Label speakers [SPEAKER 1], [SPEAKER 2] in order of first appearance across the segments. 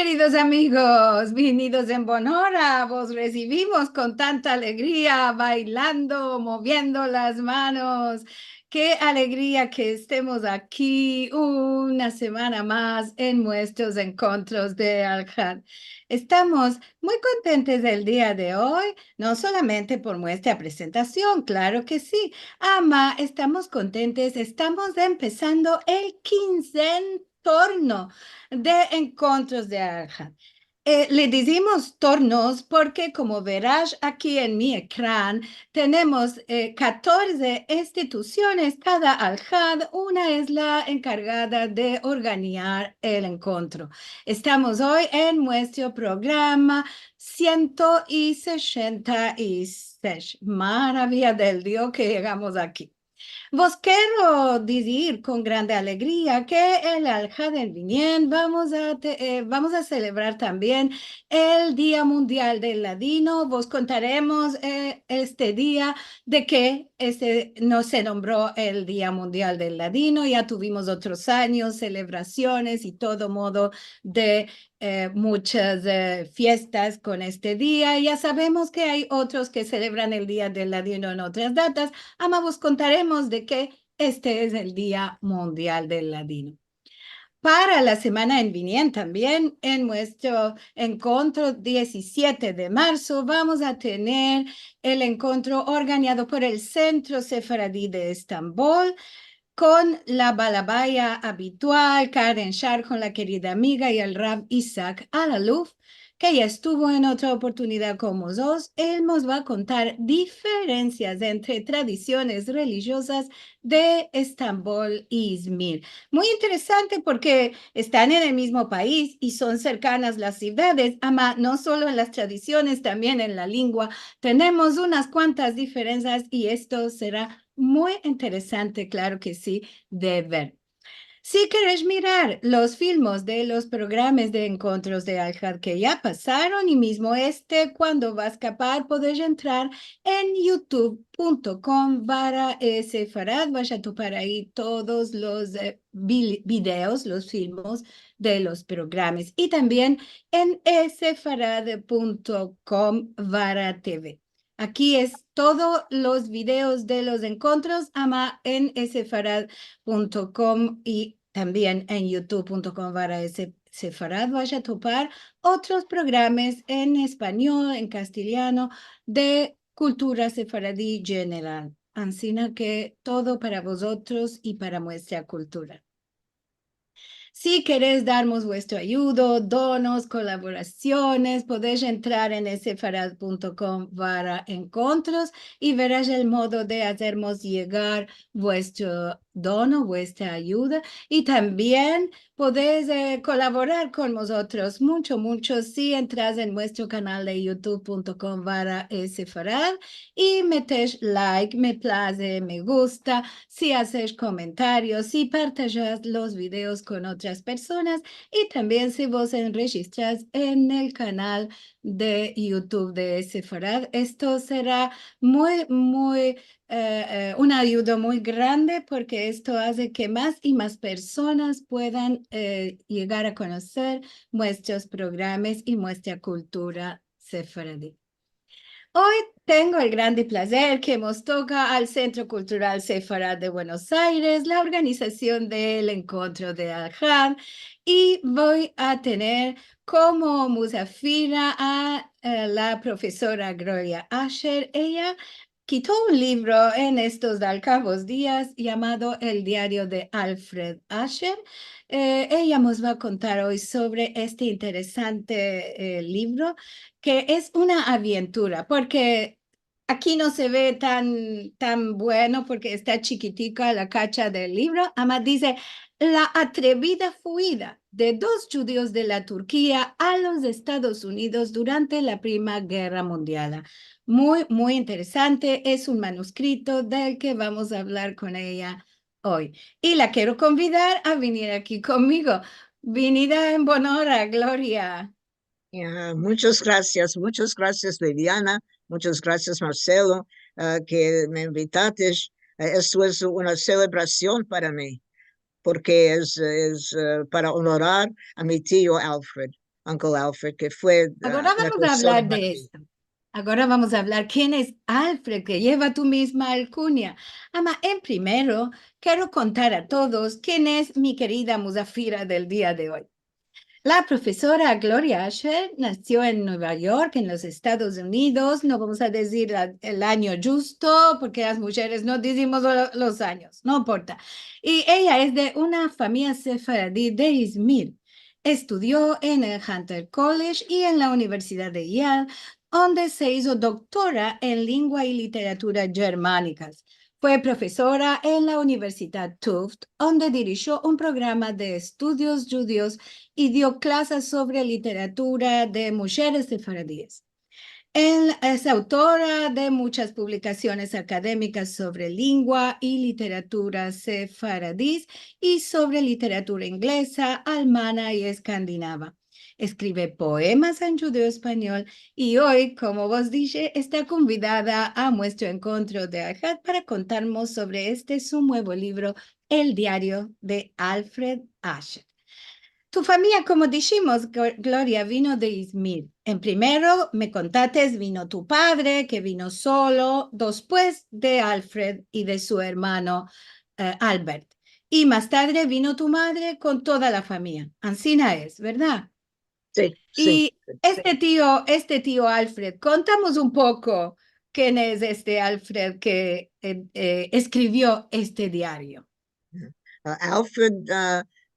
[SPEAKER 1] Queridos amigos, venidos en Bonhora, vos recibimos con tanta alegría, bailando, moviendo las manos. Qué alegría que estemos aquí una semana más en nuestros encuentros de Al-Had. Estamos muy contentos del día de hoy, no solamente por nuestra presentación, claro que sí. Ama, estamos contentos, estamos empezando el 15 torno de encuentros de Al-Had. Le decimos tornos porque, como verás aquí en mi ecran, tenemos 14 instituciones, cada Al-Had, una es la encargada de organizar el encuentro. Estamos hoy en nuestro programa 166. Maravilla del Dios que llegamos aquí. Vos quiero decir con grande alegría que el Al-Had del Binien vamos a celebrar también el Día Mundial del Ladino. Vos contaremos este día de que no se nombró el Día Mundial del Ladino. Ya tuvimos otros años, celebraciones y todo modo de muchas fiestas con este día. Ya sabemos que hay otros que celebran el Día del Ladino en otras datas. Vos contaremos de que este es el Día Mundial del Ladino. Para la semana en viniente también, en nuestro encuentro 17 de marzo, vamos a tener el encuentro organizado por el Centro Sefaradí de Estambul, con la balabaya habitual, Karen Shar, con la querida amiga, y el Rab Isaac Alaluf, que ya estuvo en otra oportunidad con vosotros. Él nos va a contar diferencias entre tradiciones religiosas de Estambul y Izmir. Muy interesante porque están en el mismo país y son cercanas las ciudades, ama, no solo en las tradiciones, también en la lengua. Tenemos unas cuantas diferencias y esto será muy interesante, claro que sí, de ver. Si queréis mirar los filmes de los programas de encuentros de Al-Had que ya pasaron y mismo cuando va a escapar, podéis entrar en youtube.com/Sefarad. Vais a topar ahí todos los videos, los filmes de los programas y también en sefarad.com/TV. Aquí es todos los videos de los encuentros, ama en sefarad.com y también en youtube.com/sefarad. Vaya a topar otros programas en español, en castellano, de cultura sefaradí general. Así que todo para vosotros y para nuestra cultura. Si queréis darnos vuestro ayuda, donos, colaboraciones, podéis entrar en sefarad.com/encuentros y verás el modo de hacernos llegar vuestro dono, vuestra ayuda. Y también podéis colaborar con nosotros mucho si entras en nuestro canal de youtube.com/sefarad y metéis like, me place, me gusta, si haces comentarios, si partajas los videos con otras personas y también si vos registras en el canal de YouTube de Sefarad. Esto será muy una ayuda muy grande porque esto hace que más y más personas puedan llegar a conocer nuestros programas y nuestra cultura sefaradí. Hoy tengo el grande placer que nos toca al Centro Cultural Sefarad de Buenos Aires, la organización del encuentro de Al-Had, y voy a tener como musafira a la profesora Gloria Asher. Ella quitó un libro en estos alcabos días llamado El Diario de Alfred Asher. Ella nos va a contar hoy sobre este interesante libro que es una aventura, porque aquí no se ve tan bueno porque está chiquitica la cacha del libro. Ama dice, la atrevida fuida de dos judíos de la Turquía a los Estados Unidos durante la Primera Guerra Mundial. Muy interesante. Es un manuscrito del que vamos a hablar con ella hoy. Y la quiero convidar a venir aquí conmigo. Venida en Bonora, Gloria.
[SPEAKER 2] Muchas gracias, Viviana, muchas gracias, Marcelo, que me invitaste. Esto es una celebración para mí, porque es para honorar a mi tío Alfred. Uncle Alfred, que fue
[SPEAKER 1] Ahora
[SPEAKER 2] una
[SPEAKER 1] vamos a
[SPEAKER 2] persona
[SPEAKER 1] hablar de
[SPEAKER 2] maravillosa.
[SPEAKER 1] esto. Ahora vamos a hablar quién es Alfred, que lleva tu misma alcunia. Ama, en primero, quiero contar a todos quién es mi querida Musafira del día de hoy. La profesora Gloria Asher nació en Nueva York, en los Estados Unidos. No vamos a decir el año justo, porque las mujeres no decimos los años, no importa. Y ella es de una familia sefaradí de Izmir. Estudió en el Hunter College y en la Universidad de Yale, donde se hizo doctora en lengua y literatura germánicas. Fue profesora en la Universidad Tufts, donde dirigió un programa de estudios judíos y dio clases sobre literatura de mujeres sefaradíes. Él es autora de muchas publicaciones académicas sobre lengua y literatura sefaradís y sobre literatura inglesa, alemana y escandinava. Escribe poemas en judeo español y hoy, como vos dije, está convidada a nuestro encuentro de Ajat para contarnos sobre su nuevo libro, El diario de Alfred Asher. Tu familia, como dijimos, Gloria, vino de Izmir. En primero me contaste, vino tu padre, que vino solo, después de Alfred y de su hermano Albert. Y más tarde vino tu madre con toda la familia. Ancina es, ¿verdad?
[SPEAKER 2] Sí, sí.
[SPEAKER 1] Y este tío Alfred, contamos un poco quién es este Alfred que escribió este diario.
[SPEAKER 2] Alfred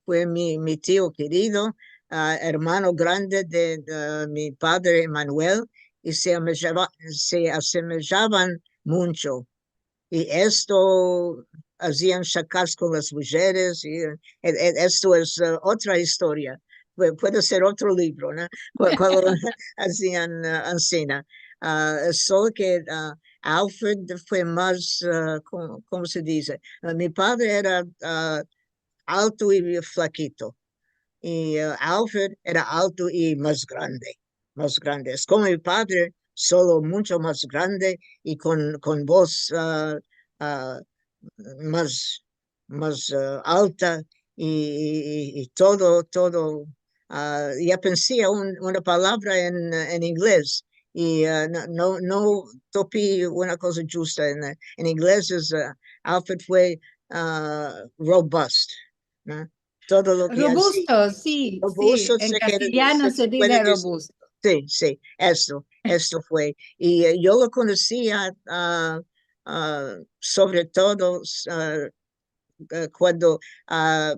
[SPEAKER 2] fue mi tío querido, hermano grande de mi padre Manuel, y se asemejaban mucho. Y esto hacían chacas con las mujeres, y esto es otra historia. Puede ser otro libro, ¿no? Cuando hacían Ancina. Solo que Alfred fue más, ¿cómo se dice? Mi padre era alto y flaquito, y Alfred era alto y más grande, más grande. Es como mi padre, solo mucho más grande y con voz uh, más, más alta y todo. Ya pensé una palabra en inglés y no topé una cosa justa. En inglés Alfred fue robust, ¿no? Todo lo que hacía.
[SPEAKER 1] Robusto, sí, sí,
[SPEAKER 2] Robusto
[SPEAKER 1] en
[SPEAKER 2] se
[SPEAKER 1] castellano se
[SPEAKER 2] puede
[SPEAKER 1] dice
[SPEAKER 2] decir.
[SPEAKER 1] robusto.
[SPEAKER 2] Sí, sí, esto fue. Y yo lo conocía sobre todo cuando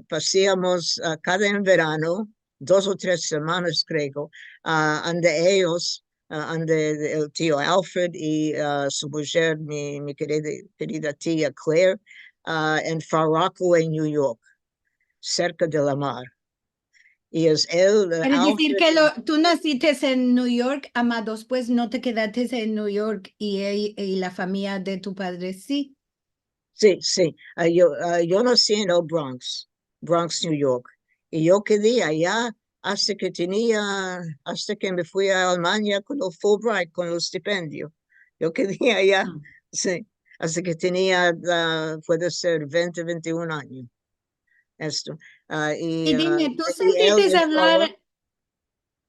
[SPEAKER 2] paseamos cada en verano, 2 o 3 semanas creo, ande ellos, ande el tío Alfred y su mujer, mi querida tía Claire, en Far Rockaway, New York, cerca de la mar. Y es él,
[SPEAKER 1] Quiere decir
[SPEAKER 2] Alfred.
[SPEAKER 1] que tú naciste en New York, amados, pues no te quedaste en New York y la familia de tu padre, sí.
[SPEAKER 2] Sí, sí. Yo nací en el Bronx, Bronx, New York. Y yo quedé allá hasta que me fui a Alemania con el Fulbright, con el stipendio. Yo quedé allá,
[SPEAKER 1] Mm.
[SPEAKER 2] sí, hasta que tenía, puede ser 20, 21 años. Esto.
[SPEAKER 1] Y dime, ¿tú
[SPEAKER 2] Y él
[SPEAKER 1] sentiste
[SPEAKER 2] entró.
[SPEAKER 1] hablar,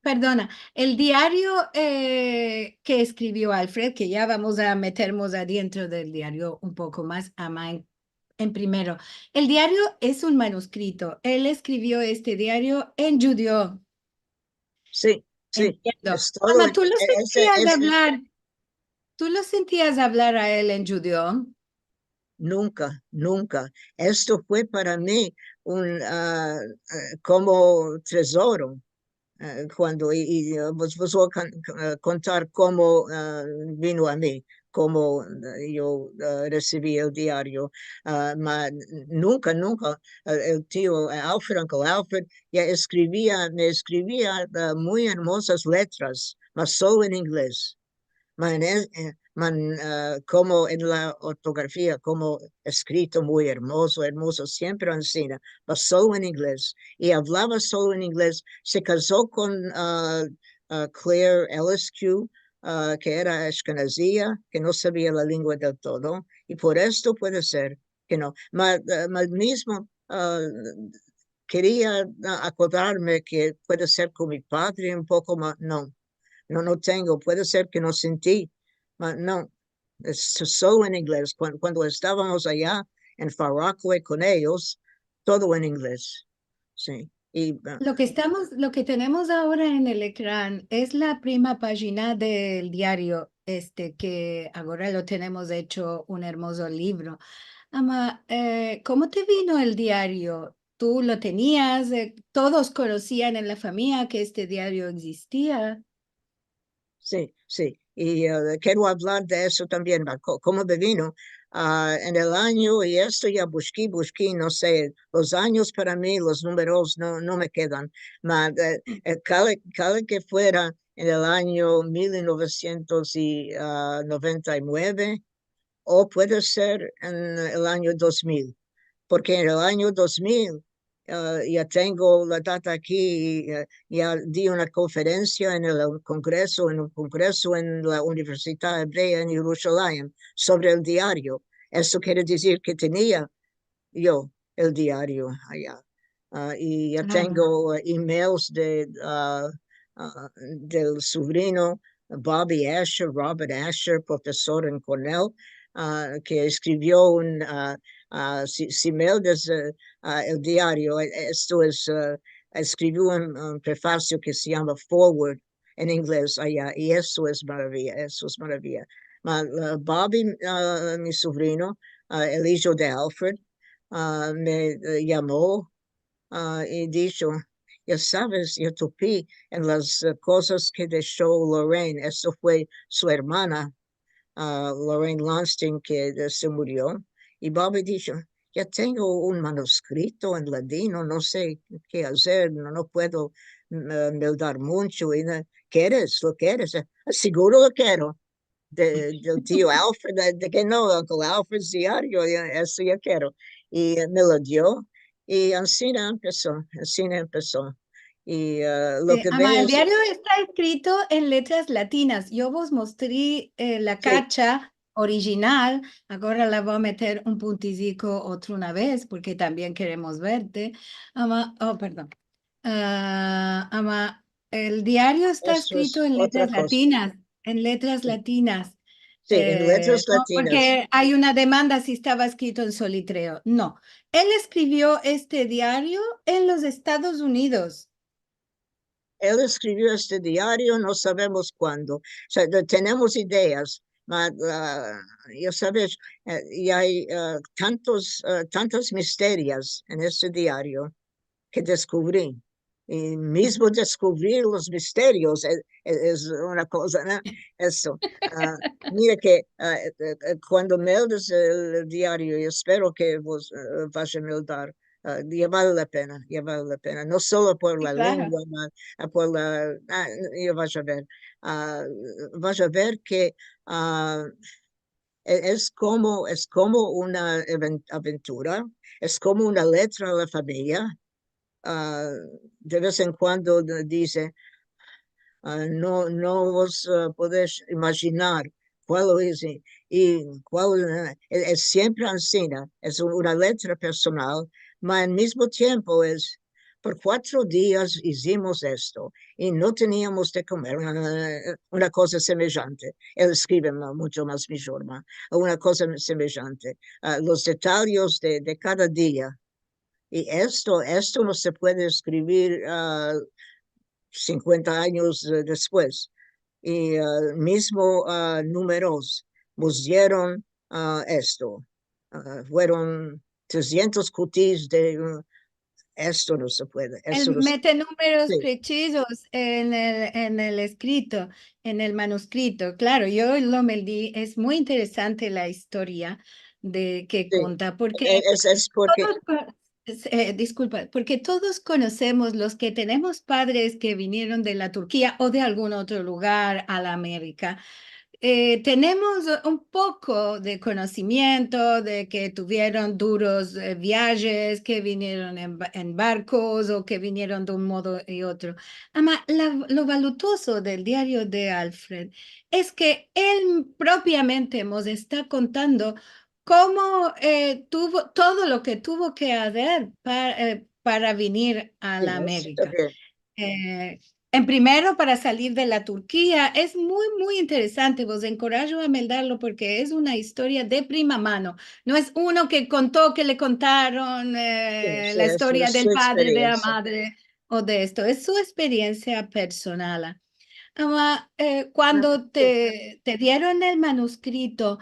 [SPEAKER 1] perdona, el diario que escribió Alfred, que ya vamos a meternos adentro del diario un poco más, ama, en primero, el diario es un manuscrito. Él escribió este diario en judío.
[SPEAKER 2] Sí, sí,
[SPEAKER 1] Entiendo.
[SPEAKER 2] es todo.
[SPEAKER 1] Ama,
[SPEAKER 2] Ese, ese,
[SPEAKER 1] tú lo sentías hablar a él en judío.
[SPEAKER 2] Nunca, nunca. Esto fue para mí como tesoro. Cuando vos voy a contar cómo vino a mí, cómo yo recibí el diario. Nunca, el tío Alfred, Uncle Alfred, me escribía muy hermosas letras, mas solo en inglés. Como en la ortografía, como escrito muy hermoso, hermoso, siempre encima, pero solo en inglés. Y hablaba solo en inglés. Se casó con Claire Ellisque, que era ashkenazía, que no sabía la lengua del todo. Y por esto puede ser que no. Mas mismo, quería acordarme que puede ser con mi padre un poco más, no, no tengo, puede ser que no sentí, no, es solo en inglés. Cuando estábamos allá en Faragua con ellos, todo en inglés, sí. Y
[SPEAKER 1] Lo que tenemos ahora en el ecrán es la prima página del diario, que ahora lo tenemos hecho un hermoso libro. Ama, ¿cómo te vino el diario? ¿Tú lo tenías? ¿Todos conocían en la familia que este diario existía?
[SPEAKER 2] sí, sí, y quiero hablar de eso también, cómo me vino. En el año, y esto ya busqué, no sé, los años para mí, los números no me quedan, cada que fuera en el año 1999, o puede ser en el año 2000, porque en el año 2000 ya tengo la data aquí, ya di una conferencia en un congreso en la Universidad Hebrea en Jerusalén sobre el diario. Eso quiere decir que tenía yo el diario allá. Y ya
[SPEAKER 1] Ah,
[SPEAKER 2] tengo emails del sobrino Bobby Asher, Robert Asher, profesor en Cornell, que escribió si me oyes, el diario, esto es, escribió un prefacio que se llama Forward en inglés allá, y eso es maravilla, eso es maravilla. Bobby, mi sobrino, el hijo de Alfred, me llamó y dicho, ya sabes, yo topí en las cosas que dejó Lorraine. Eso fue su hermana, Lorraine Lonsting, que se murió. Y Bobby dijo, ya tengo un manuscrito en ladino, no sé qué hacer, no puedo dar mucho. ¿Quieres? ¿Lo quieres? Seguro lo quiero. Del tío Alfred, de que no, Uncle Alfred's diario, eso yo quiero. Y me lo dio, y así empezó. Y lo que
[SPEAKER 1] Ama,
[SPEAKER 2] veo
[SPEAKER 1] el
[SPEAKER 2] es,
[SPEAKER 1] diario está escrito en letras latinas. Yo vos mostré la
[SPEAKER 2] sí,
[SPEAKER 1] cacha original. Ahora la voy a meter un puntico otra una vez porque también queremos verte. Ama, oh, perdón. Ama, el diario está
[SPEAKER 2] eso
[SPEAKER 1] escrito
[SPEAKER 2] es
[SPEAKER 1] en
[SPEAKER 2] otra
[SPEAKER 1] letras
[SPEAKER 2] cosa.
[SPEAKER 1] latinas, en letras
[SPEAKER 2] Sí,
[SPEAKER 1] latinas.
[SPEAKER 2] sí, en letras
[SPEAKER 1] No,
[SPEAKER 2] latinas.
[SPEAKER 1] porque hay una demanda si estaba escrito en solitreo. No, él escribió este diario en los Estados Unidos.
[SPEAKER 2] Él escribió este diario, no sabemos cuándo. O sea, tenemos ideas, ya sabes, y hay tantos misterios en este diario que descubrí. Y mismo descubrir los misterios es una cosa, ¿no? Eso. Mira que cuando me des el diario, yo espero que vos vas a me dar. Ya vale la pena, ya vale la pena. No solo por
[SPEAKER 1] Sí,
[SPEAKER 2] la
[SPEAKER 1] claro.
[SPEAKER 2] lengua, por ya vas a ver que ah, es como una aventura, es como una letra a la familia. ah, de vez en cuando dice, no vos podés imaginar cuál es y cuál es siempre ansina, es una letra personal, pero al mismo tiempo es, por 4 días hicimos esto y no teníamos de comer una cosa semejante. Él escribe mucho más mejor, una cosa semejante. Los detalles de cada día. Y esto no se puede escribir 50 años después. Y mismo números nos dieron esto. Fueron 300 cutis de esto no se puede. Eso
[SPEAKER 1] Él
[SPEAKER 2] no se
[SPEAKER 1] mete números
[SPEAKER 2] sí,
[SPEAKER 1] precisos en el escrito, en el manuscrito. Claro, yo lo me di, es muy interesante la historia de que
[SPEAKER 2] sí.
[SPEAKER 1] cuenta, porque
[SPEAKER 2] Es porque
[SPEAKER 1] todos, disculpa, porque todos conocemos los que tenemos padres que vinieron de la Turquía o de algún otro lugar a la América. Tenemos un poco de conocimiento de que tuvieron duros viajes, que vinieron en barcos o que vinieron de un modo y otro. Ama, lo valutoso del diario de Alfred es que él propiamente nos está contando cómo tuvo todo lo que tuvo que hacer para venir a
[SPEAKER 2] Sí,
[SPEAKER 1] la
[SPEAKER 2] está
[SPEAKER 1] América.
[SPEAKER 2] bien.
[SPEAKER 1] En primero, para salir de la Turquía, es muy, muy interesante. Vos encorajo a meldarlo porque es una historia de prima mano. No es uno que contó que le contaron
[SPEAKER 2] Sí, sí,
[SPEAKER 1] la
[SPEAKER 2] esa
[SPEAKER 1] historia
[SPEAKER 2] es su
[SPEAKER 1] del padre, de la
[SPEAKER 2] experiencia.
[SPEAKER 1] madre o de esto. Es su experiencia personal. Ama,
[SPEAKER 2] Ah,
[SPEAKER 1] cuando
[SPEAKER 2] sí.
[SPEAKER 1] te dieron el manuscrito,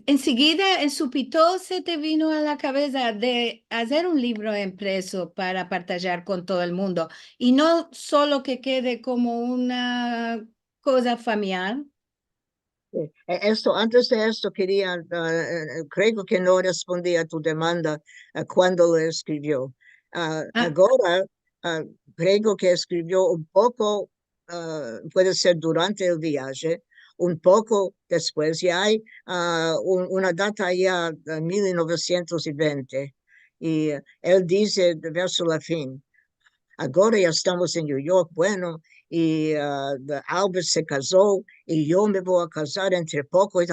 [SPEAKER 1] enseguida en Supito se te vino a la cabeza de hacer un libro impreso para partillar con todo el mundo y no solo que quede como una cosa familiar.
[SPEAKER 2] Sí. Esto, antes de esto quería, creo que no respondí a tu demanda cuando lo escribió.
[SPEAKER 1] Ah,
[SPEAKER 2] Ahora, ah, creo que escribió un poco, puede ser durante el viaje, un poco después. Ya hay una data ya de 1920 y él dice verso la fin. Agora ya estamos en New York, bueno, y Albert se casó y yo me voy a casar entre poco. Y,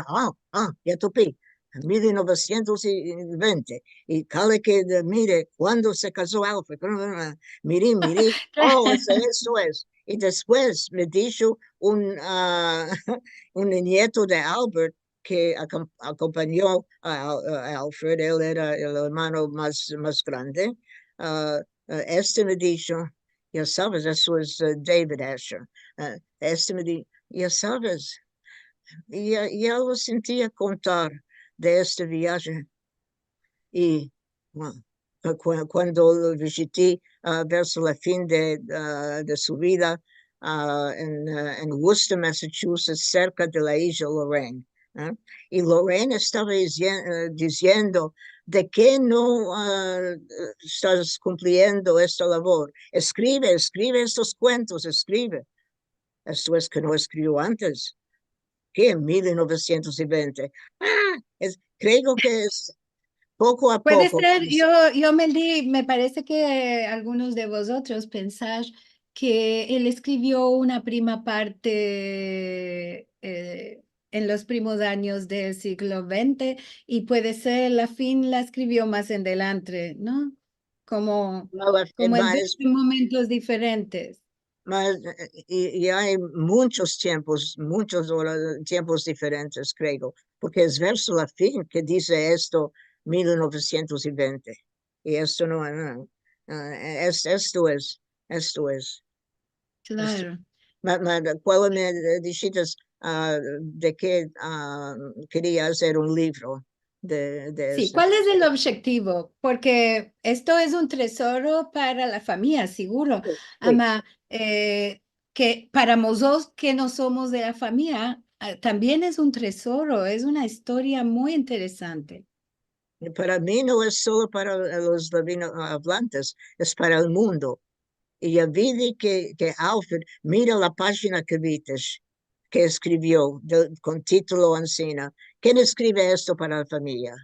[SPEAKER 2] ya topé, 1920. Y cada que mire, ¿cuándo se casó Albert? Mire, oh, eso es. Y después me dijo un nieto de Albert que acompañó a Alfred, él era el hermano más grande. ah, este me dijo, ya sabes, eso es David Asher. Este me dijo, ya sabes, ya lo sentía contar de este viaje. Y bueno, cuando lo visité verso la fin de su vida en Worcester, Massachusetts, cerca de la isla Lorraine. ¿Eh? Y Lorraine estaba diciendo, ¿de qué no estás cumpliendo esta labor? Escribe, escribe estos cuentos, escribe. Esto es que no escribió antes, que en 1920. Creo que es poco a
[SPEAKER 1] puede
[SPEAKER 2] poco.
[SPEAKER 1] ser, me parece que algunos de vosotros pensáis que él escribió una prima parte en los primos años del siglo XX y puede ser la fin la escribió más en adelante, ¿no? Como, como en dos
[SPEAKER 2] Más,
[SPEAKER 1] momentos diferentes.
[SPEAKER 2] y hay muchos tiempos, tiempos diferentes, creo, porque es verso la fin que dice esto 1920. Y esto no, esto es, esto.
[SPEAKER 1] Claro.
[SPEAKER 2] Cuando me dijiste de que quería hacer un libro de
[SPEAKER 1] Sí,
[SPEAKER 2] esto.
[SPEAKER 1] ¿cuál es el objetivo? Porque esto es un tesoro para la familia, seguro.
[SPEAKER 2] Sí.
[SPEAKER 1] Ama, que para nosotros que no somos de la familia, también es un tesoro, es una historia muy interesante.
[SPEAKER 2] Para mí no es solo para los hablantes, es para el mundo. Y ya vi que Alfred, mira la página que vites, que escribió con título Ancina. ¿Quién escribe esto para la familia?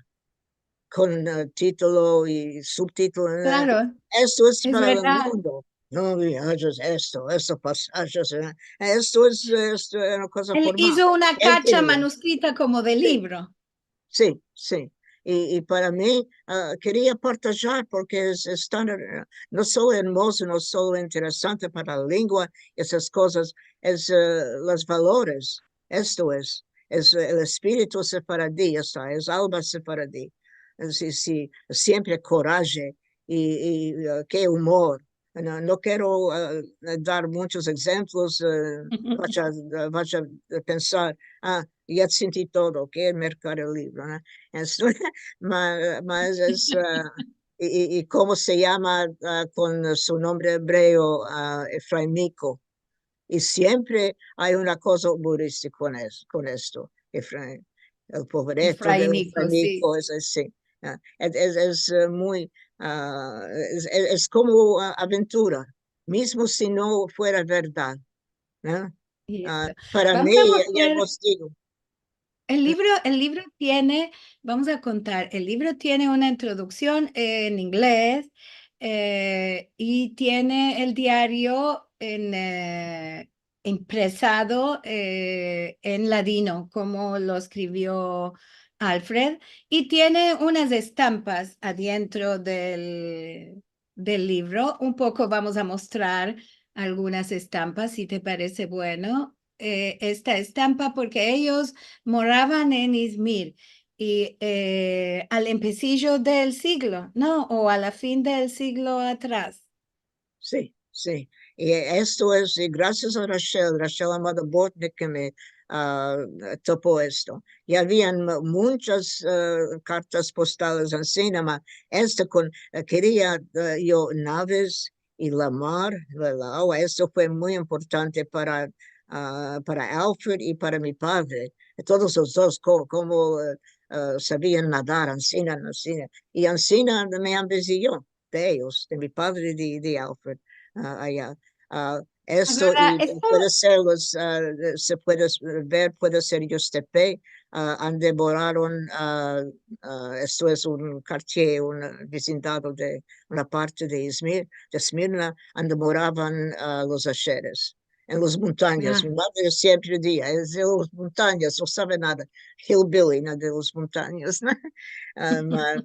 [SPEAKER 2] Con título y subtítulo.
[SPEAKER 1] Claro,
[SPEAKER 2] Esto es
[SPEAKER 1] es
[SPEAKER 2] para el
[SPEAKER 1] verdad.
[SPEAKER 2] mundo. No viajes estos pasajes. Esto es una cosa
[SPEAKER 1] Él
[SPEAKER 2] formal.
[SPEAKER 1] hizo una
[SPEAKER 2] Él
[SPEAKER 1] cacha
[SPEAKER 2] quería.
[SPEAKER 1] manuscrita como de
[SPEAKER 2] Sí.
[SPEAKER 1] libro.
[SPEAKER 2] Sí, sí. Y para mí quería partillar porque es tan, no solo hermoso, no solo interesante para la lengua, esas cosas, es los valores. Esto es el espíritu sefaradí, es alma sefaradí. Sí, sí, siempre coraje y qué humor. No quiero dar muchos ejemplos, vaya a pensar, ya sentí todo, que es mercar el libro, ¿no? Esto, más es, y cómo se llama con su nombre hebreo, Efraimico. Y siempre hay una cosa humorística con esto. Efraín, el pobreto de
[SPEAKER 1] Efraínico, sí.
[SPEAKER 2] Efraimico es así. Es muy, es como aventura, mismo si no fuera verdad, ¿no?
[SPEAKER 1] Y esto.
[SPEAKER 2] Para
[SPEAKER 1] Vamos
[SPEAKER 2] mí,
[SPEAKER 1] a
[SPEAKER 2] ya
[SPEAKER 1] mostrar.
[SPEAKER 2] os digo,
[SPEAKER 1] El libro tiene, vamos a contar, el libro tiene una introducción en inglés y tiene el diario impresado en ladino, como lo escribió Alfred, y tiene unas estampas adentro del libro. Un poco vamos a mostrar algunas estampas, si te parece bueno. Esta estampa, porque ellos moraban en Izmir y al empecillo del siglo, ¿no? O a la fin del siglo atrás.
[SPEAKER 2] Sí, sí. Y esto es, y gracias a Rachel Amado Botnick que me topó esto. Y habían muchas cartas postales en cinema. Esto quería yo naves y la mar, la agua. Esto fue muy importante para Alfred y para mi padre. Todos los dos, como sabían nadar, Ancina. Y Ancina me ambicilló de ellos, de mi padre y de Alfred, allá. Esto
[SPEAKER 1] Ahora,
[SPEAKER 2] y
[SPEAKER 1] esto,
[SPEAKER 2] puede ser se puede ver, puede ser Yustepe, han devoraron, esto es un quartier, un vecindado de una parte de Izmir, de Smirna, donde moraban los asheres. En las montañas, mi
[SPEAKER 1] ah,
[SPEAKER 2] madre siempre decía, es de las montañas, no sabe nada, hillbilly, ¿no? De las montañas, ¿no? Mas,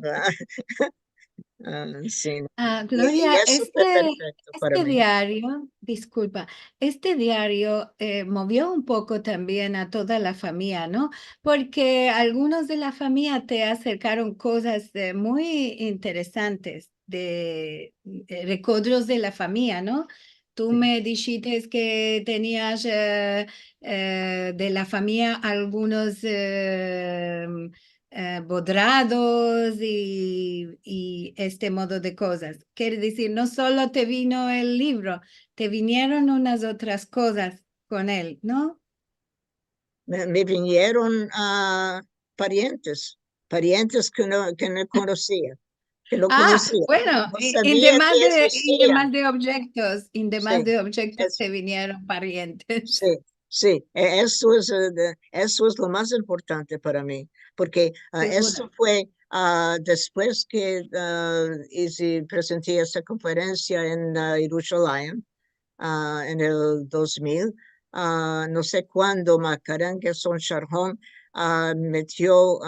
[SPEAKER 2] sí, y
[SPEAKER 1] Gloria,
[SPEAKER 2] eso fue perfecto para
[SPEAKER 1] este
[SPEAKER 2] mí.
[SPEAKER 1] diario, disculpa, este diario movió un poco también a toda la familia, ¿no? Porque algunos de la familia te acercaron cosas muy interesantes de recuerdos de la familia, ¿no? Tú
[SPEAKER 2] Sí.
[SPEAKER 1] me dijiste que tenías de la familia algunos bodrados y este modo de cosas. Quiere decir, no solo te vino el libro, te vinieron unas otras cosas con él, ¿no?
[SPEAKER 2] Me vinieron parientes que no
[SPEAKER 1] Ah,
[SPEAKER 2] conocía,
[SPEAKER 1] bueno,
[SPEAKER 2] no
[SPEAKER 1] y
[SPEAKER 2] sabía que
[SPEAKER 1] en
[SPEAKER 2] existían.
[SPEAKER 1] demás
[SPEAKER 2] Sí,
[SPEAKER 1] de objetos
[SPEAKER 2] es,
[SPEAKER 1] te vinieron
[SPEAKER 2] sí,
[SPEAKER 1] parientes.
[SPEAKER 2] sí, eso es lo más importante para mí, porque
[SPEAKER 1] Seguro.
[SPEAKER 2] esto fue después que presenté esta conferencia en Jerusalén, en el 2000. No sé cuándo Macarengue Son Sharhom metió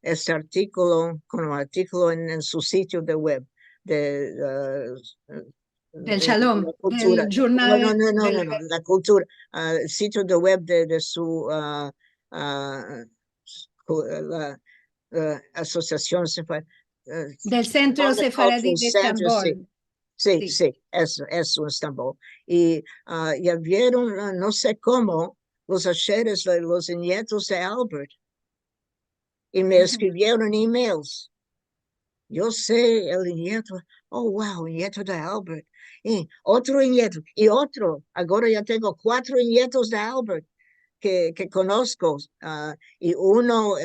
[SPEAKER 2] este artículo como artículo en su sitio de web de
[SPEAKER 1] Del
[SPEAKER 2] la
[SPEAKER 1] Shalom,
[SPEAKER 2] cultura.
[SPEAKER 1] del
[SPEAKER 2] No, no,
[SPEAKER 1] journal
[SPEAKER 2] no, no,
[SPEAKER 1] del,
[SPEAKER 2] no, no, la cultura, sitio de web de su ah, la, asociación,
[SPEAKER 1] del Centro Sefaradí
[SPEAKER 2] Cultural
[SPEAKER 1] de
[SPEAKER 2] Center, sí.
[SPEAKER 1] Estambul.
[SPEAKER 2] Sí,
[SPEAKER 1] Sí.
[SPEAKER 2] sí, eso Estambul. Y ya vieron, no sé cómo, los ayeres de los nietos de Albert y me
[SPEAKER 1] Ujú.
[SPEAKER 2] escribieron emails. Yo sé el nieto, oh, wow, nieto de Albert. Y otro nieto, y otro. Ahora ya tengo 4 nietos de Albert que conozco. Y uno,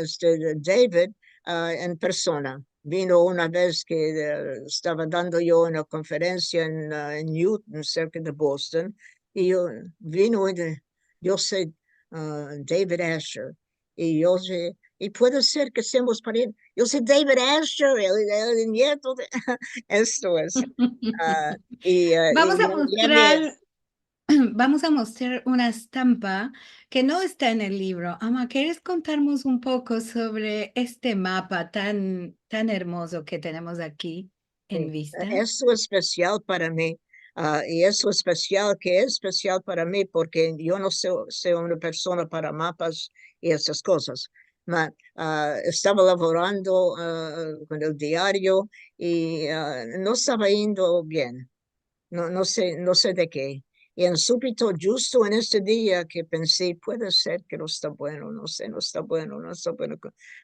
[SPEAKER 2] David, en persona. Vino una vez que estaba dando yo una conferencia en Newton, cerca de Boston, y vino, yo sé, David Asher, y yo sé, y puede ser que seamos parientes. Yo sé David Asher, el nieto de esto es. ah,
[SPEAKER 1] Vamos a
[SPEAKER 2] ya me
[SPEAKER 1] mostrar Vamos a mostrar una estampa que no está en el libro. Ama, ¿quieres contarnos un poco sobre este mapa tan hermoso que tenemos aquí en
[SPEAKER 2] Sí,
[SPEAKER 1] vista?
[SPEAKER 2] eso es especial para mí, y eso especial que es especial para mí porque yo no soy una persona para mapas y esas cosas. Estaba laborando con el diario y no estaba yendo bien, no sé de qué. Y en súbito, justo en este día que pensé, puede ser que no está bueno, no sé, no está bueno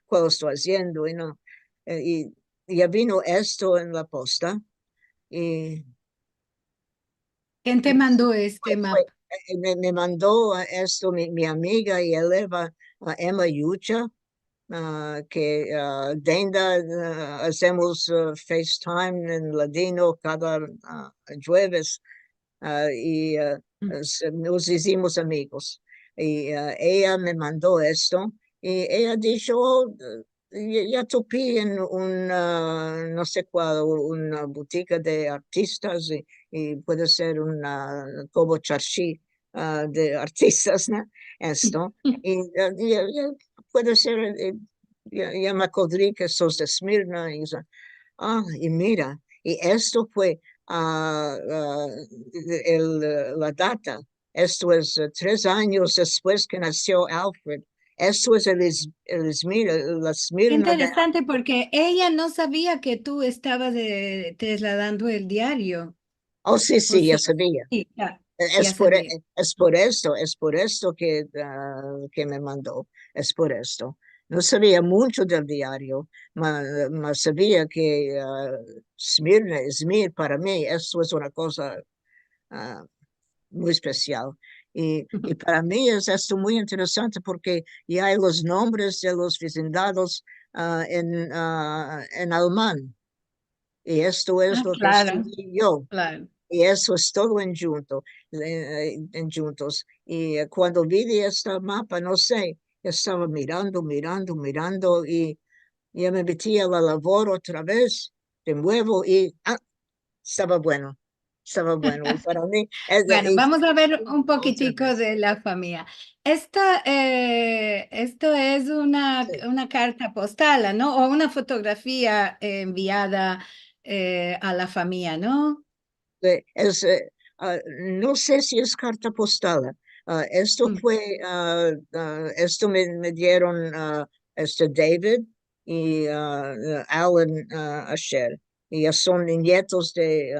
[SPEAKER 2] cuál estoy haciendo, y no. Y ya vino esto en la posta y
[SPEAKER 1] ¿Quién te
[SPEAKER 2] sí,
[SPEAKER 1] mandó este mapa?
[SPEAKER 2] me mandó esto mi amiga y eleva Emma Yucha, que Denda hacemos FaceTime en ladino cada jueves, y nos hicimos amigos. Y ella me mandó esto y ella dijo, "Oh, ya topé en no sé cuál, una boutique de artistas y puede ser una como charchi de artistas, ¿no? Esto. Y puede ser, ya me acordé que sos de Esmirna. Y mira, y esto fue la data. Esto es 3 años después que nació Alfred. Esto es el Esmirna, la
[SPEAKER 1] Qué
[SPEAKER 2] Esmirna de...
[SPEAKER 1] interesante porque ella no sabía que tú estabas trasladando el diario.
[SPEAKER 2] Oh, sí,
[SPEAKER 1] O
[SPEAKER 2] sí, ya
[SPEAKER 1] sea,
[SPEAKER 2] sabía.
[SPEAKER 1] sí, ya, ya
[SPEAKER 2] Es por,
[SPEAKER 1] sabía.
[SPEAKER 2] es por esto que me mandó, es por esto. No sabía mucho del diario, mas sabía que Smirna, Izmir, para mí, esto es una cosa ah, muy especial. Y para mí es esto muy interesante porque ya hay los nombres de los vecindados en alemán. Y esto es
[SPEAKER 1] Ah,
[SPEAKER 2] lo que
[SPEAKER 1] claro,
[SPEAKER 2] estudié yo.
[SPEAKER 1] claro.
[SPEAKER 2] Y eso es todo en juntos. Y cuando vi de este mapa, no sé, estaba mirando y ya me metí a la labor otra vez, de nuevo, y estaba bueno. Y para mí,
[SPEAKER 1] Bueno, vamos a ver un
[SPEAKER 2] otra
[SPEAKER 1] poquitico
[SPEAKER 2] vez.
[SPEAKER 1] de la familia. Esto es
[SPEAKER 2] Sí.
[SPEAKER 1] una carta postal, ¿no? O una fotografía enviada a la familia, ¿no?
[SPEAKER 2] No sé si es carta postal. Esto
[SPEAKER 1] Mm.
[SPEAKER 2] fue, esto me dieron este David y Alan Asher. Y ya son nietos de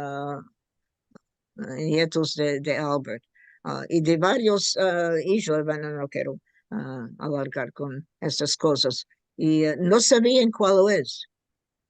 [SPEAKER 2] Albert. Y de varios hijos, bueno, no quiero alargar con estas cosas. Y no sabían cuál es.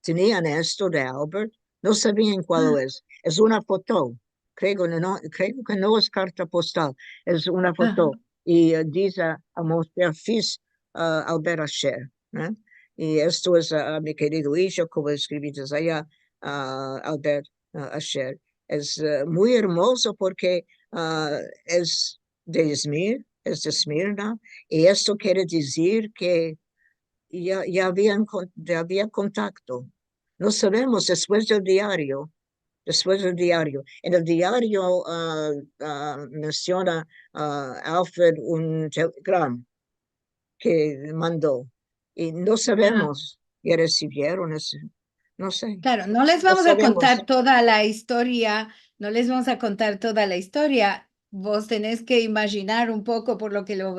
[SPEAKER 2] Tenían esto de Albert, no sabían cuál
[SPEAKER 1] Ah,
[SPEAKER 2] es. Es una foto. Creo que no es carta postal, es una
[SPEAKER 1] ajá.
[SPEAKER 2] foto. Y dice a mostrar fils Albert Asher. ¿Eh? Y esto es a mi querido hijo, como escribiste allá, Albert Asher. Es muy hermoso porque es de Izmir, es de Esmirna, y esto quiere decir que ya había contacto. No sabemos después del diario. En el diario menciona Alfred un telegram que mandó y no
[SPEAKER 1] Ah,
[SPEAKER 2] sabemos si recibieron ese, no sé,
[SPEAKER 1] claro, no les
[SPEAKER 2] no
[SPEAKER 1] vamos a
[SPEAKER 2] sabemos.
[SPEAKER 1] contar toda la historia, no les vamos a contar toda la historia. Vos tenés que imaginar un poco por lo que lo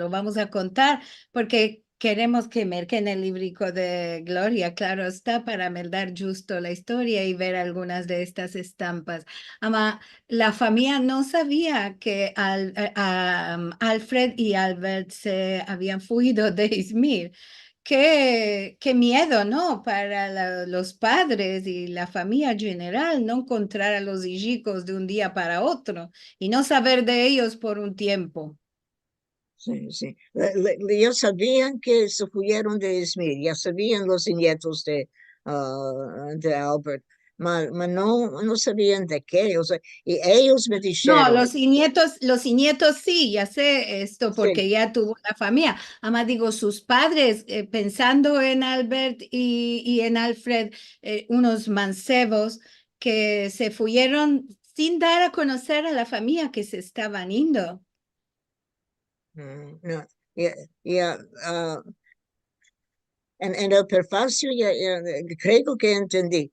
[SPEAKER 1] vamos a contar, porque queremos que merquen el librico de Gloria, claro está, para meldar justo la historia y ver algunas de estas estampas. Ama, la familia no sabía que Alfred y Albert se habían fuido de Izmir. Qué miedo, ¿no? Para los padres y la familia general no encontrar a los hijos de un día para otro y no saber de ellos por un tiempo.
[SPEAKER 2] Sí, sí. Ya sabían que se fueron de Izmir, ya sabían los nietos de Albert, pero no sabían de qué. O sea, y ellos me
[SPEAKER 1] No,
[SPEAKER 2] dijeron,
[SPEAKER 1] los nietos sí, ya sé esto
[SPEAKER 2] sí,
[SPEAKER 1] porque ya tuvo la familia. Además, digo, sus padres, pensando en Albert y en Alfred, unos mancebos que se fueron sin dar a conocer a la familia que se estaban yendo.
[SPEAKER 2] no, ya, ya, en el prefacio creo que entendí.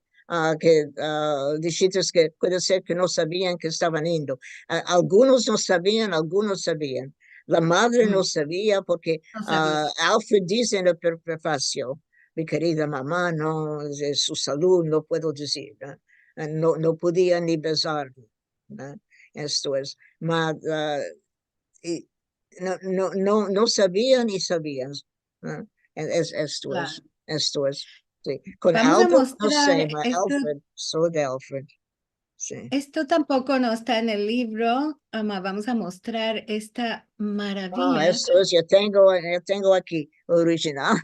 [SPEAKER 2] Que dijiste que puede ser que no sabían que estaban yendo. Algunos no sabían, algunos sabían. La madre no
[SPEAKER 1] Mm,
[SPEAKER 2] sabía porque
[SPEAKER 1] no sabía.
[SPEAKER 2] Alfred dice en el prefacio, mi querida mamá, no, de su salud no puedo decir, ¿no? No podía ni besar, ¿no? Esto es, y no sabían y sabían, ¿no?
[SPEAKER 1] Claro.
[SPEAKER 2] Esto es, sí. Con
[SPEAKER 1] Vamos a
[SPEAKER 2] Albert, no
[SPEAKER 1] mostrar
[SPEAKER 2] sé,
[SPEAKER 1] esto.
[SPEAKER 2] Alfred, soy de Alfred, sí.
[SPEAKER 1] Esto tampoco no está en el libro, vamos a mostrar esta maravilla.
[SPEAKER 2] Esto es, yo tengo aquí original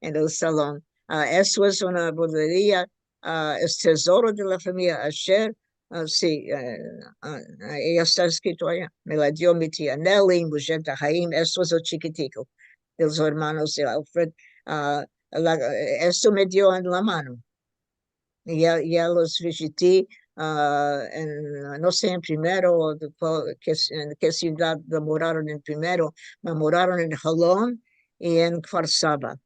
[SPEAKER 2] en el salón. Eso es una bolería, es tesoro de la familia Asher. Sí, ella está escrito allá. Me la dio mi tía Nelly, mujer de Jaime. Esto es el chiquitico de los hermanos de Alfred. Ah, esto me dio en la mano. Ya los visité, no sé, en primero, o en qué ciudad moraron en primero, me moraron en Jalón y en Kvarsaba.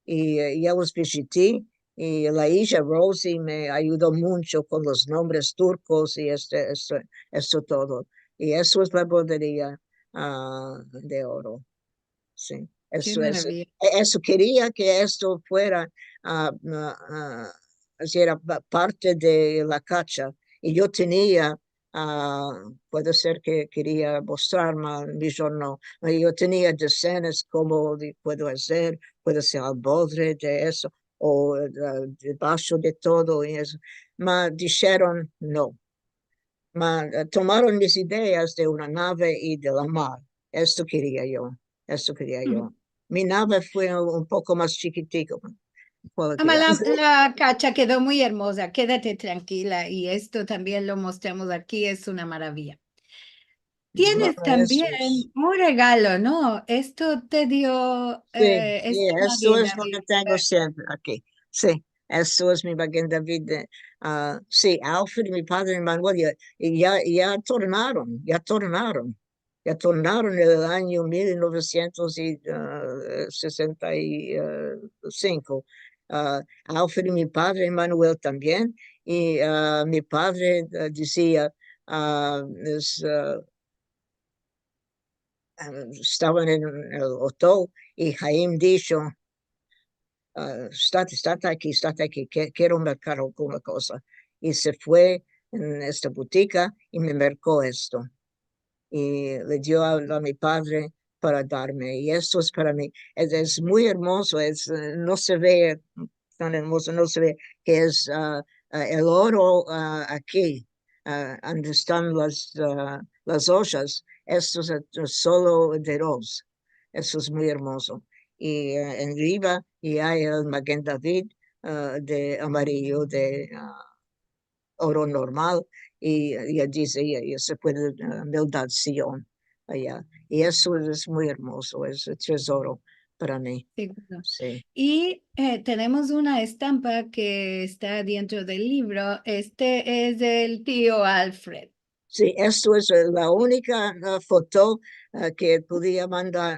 [SPEAKER 2] Y ya los visité, y la hija Rosie me ayudó mucho con los nombres turcos y esto todo. Y eso es la bodería de oro. Sí,
[SPEAKER 1] Qué
[SPEAKER 2] eso.
[SPEAKER 1] maravilla.
[SPEAKER 2] Eso quería que esto fuera, así era parte de la cacha. Y yo tenía, puede ser que quería mostrar, yo no. Yo tenía decenas como puedo hacer, puede ser al borde de eso, o debajo de todo y eso. Ma dijeron no. Tomaron mis ideas de una nave y de la mar. Esto quería yo, esto quería yo. Mi nave fue un poco más chiquitico.
[SPEAKER 1] Ama,
[SPEAKER 2] Porque,
[SPEAKER 1] la cacha quedó muy hermosa, quédate tranquila y esto también lo mostramos aquí, es una maravilla. Tienes
[SPEAKER 2] eso
[SPEAKER 1] también
[SPEAKER 2] es.
[SPEAKER 1] un regalo, ¿no? Esto te dio
[SPEAKER 2] Sí, sí,
[SPEAKER 1] este
[SPEAKER 2] eso
[SPEAKER 1] Maguen
[SPEAKER 2] es lo
[SPEAKER 1] David.
[SPEAKER 2] que tengo siempre aquí. Sí, esto es mi Maguen David. Sí, Alfred, mi padre Manuel, ya tornaron, ya tornaron en el año 1965. Alfred, mi padre Manuel también, y mi padre decía, estaban en el hotel y Jaime dijo, estate aquí, quiero mercar alguna cosa. Y se fue en esta botica y me mercó esto. Y le dio a mi padre para darme. Y esto es para mí. Es muy hermoso, no se ve tan hermoso, no se ve que es el oro aquí, donde están las hojas. Esto es solo de rosa. Eso es muy hermoso. Y en arriba y hay el Maguen David de amarillo, de oro normal, y ella dice, ya se puede Mildad Sion allá. Y eso es muy hermoso, es un tesoro para mí.
[SPEAKER 1] Seguro.
[SPEAKER 2] Sí.
[SPEAKER 1] Y tenemos una estampa que está dentro del libro. Este es del tío Alfred.
[SPEAKER 2] Sí, esto es la única foto que podía mandar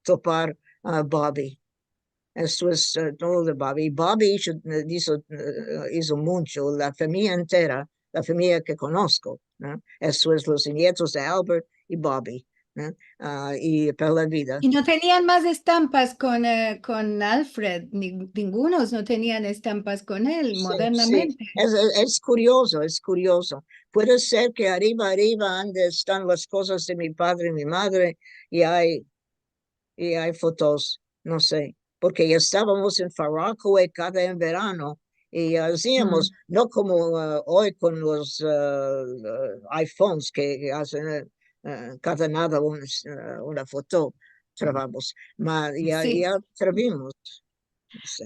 [SPEAKER 2] topar a Bobby. Esto es todo de Bobby. Bobby hizo mucho, la familia entera, la familia que conozco, ¿no? Esto es los nietos de Albert y Bobby, ¿no? Y para la vida.
[SPEAKER 1] Y no tenían más estampas con Alfred, ningunos no tenían estampas con él
[SPEAKER 2] Sí, sí,
[SPEAKER 1] modernamente.
[SPEAKER 2] es curioso, es curioso. Puede ser que arriba, donde están las cosas de mi padre y mi madre, y hay fotos, no sé, porque ya estábamos en Faroe cada en verano y hacíamos,
[SPEAKER 1] Mm.
[SPEAKER 2] no como hoy con los iPhones que hacen cada nada una foto, trabamos,
[SPEAKER 1] Sí.
[SPEAKER 2] ya trabimos. No sé.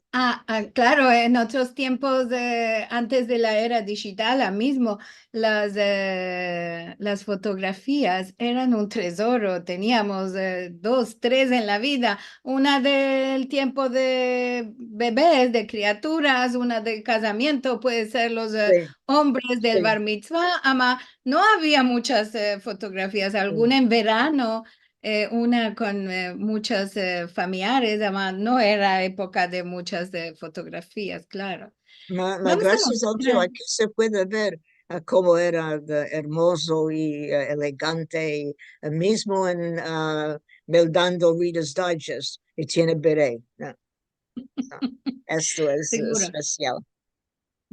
[SPEAKER 1] Claro, en otros tiempos, antes de la era digital, mismo, las fotografías eran un tesoro. Teníamos dos, tres en la vida, una del tiempo de bebés, de criaturas, una de casamiento, puede ser los
[SPEAKER 2] Sí,
[SPEAKER 1] hombres del
[SPEAKER 2] sí,
[SPEAKER 1] bar mitzvah. No había muchas fotografías,
[SPEAKER 2] sí.
[SPEAKER 1] alguna en verano una con muchos familiares, además no era época de muchas fotografías, claro. Vamos a
[SPEAKER 2] Gracias a Dios,
[SPEAKER 1] mostrar.
[SPEAKER 2] aquí se puede ver cómo era de hermoso y elegante, y mismo en Meldando Reader's Digest, y tiene beret. No, esto es
[SPEAKER 1] Seguro.
[SPEAKER 2] especial.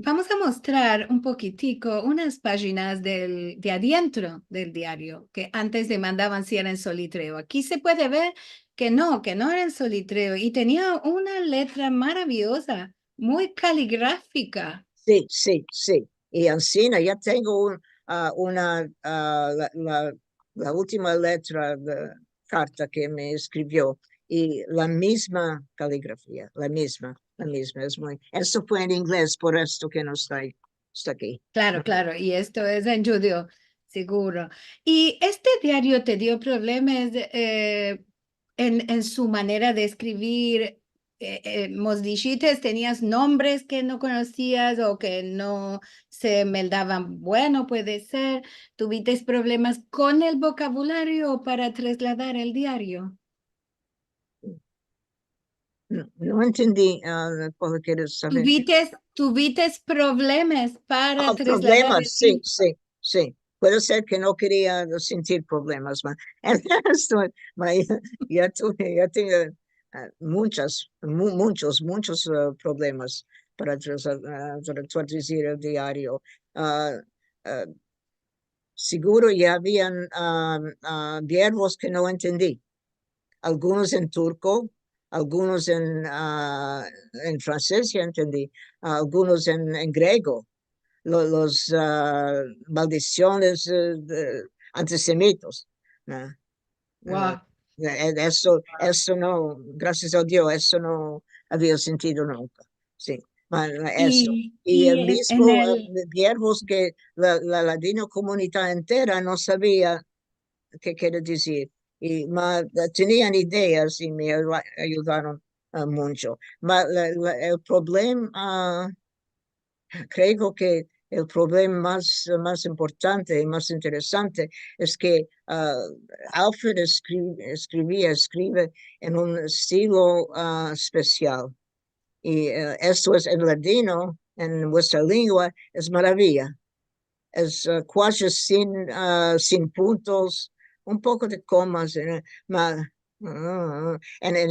[SPEAKER 1] Vamos a mostrar un poquitico unas páginas de adentro del diario, que antes le mandaban si era en solitreo. Aquí se puede ver que no era en solitreo y tenía una letra maravillosa, muy caligráfica.
[SPEAKER 2] Sí, sí, sí. Y encima ya tengo la última letra de carta que me escribió y la misma caligrafía, la misma. Esto fue en inglés, por esto que no está aquí.
[SPEAKER 1] Claro, claro, y esto es en judío, seguro. ¿Y este diario te dio problemas en su manera de escribir? Nos dijiste, tenías nombres que no conocías o que no se me daban bueno, puede ser. ¿Tuviste problemas con el vocabulario para trasladar el diario?
[SPEAKER 2] No, no entendí cuál quieres saber.
[SPEAKER 1] ¿Tuviste problemas para
[SPEAKER 2] Ah,
[SPEAKER 1] trasladar
[SPEAKER 2] problemas,
[SPEAKER 1] el
[SPEAKER 2] sí,
[SPEAKER 1] libro?
[SPEAKER 2] sí, sí. Puede ser que no quería sentir problemas, ma. Ma, ya tengo muchos problemas para traducir el diario. Ah, ah, seguro ya habían verbos que no entendí, algunos en turco, algunos en francés, ya entendí, algunos en griego los maldiciones antisemitos, ¿no? Eh,
[SPEAKER 1] Wow.
[SPEAKER 2] eso no, gracias a Dios, eso no había sentido nunca. Sí, bueno, eso. Y el
[SPEAKER 1] En
[SPEAKER 2] mismo
[SPEAKER 1] el,
[SPEAKER 2] verbos que la ladino comunidad entera no sabía qué quiere decir. Tenían ideas y me ayudaron mucho. El problema creo que el problema más importante y más interesante es que Alfred escribe en un estilo especial. Y esto es en ladino, en vuestra lengua, es maravilla. Es casi sin puntos, un poco de comas. En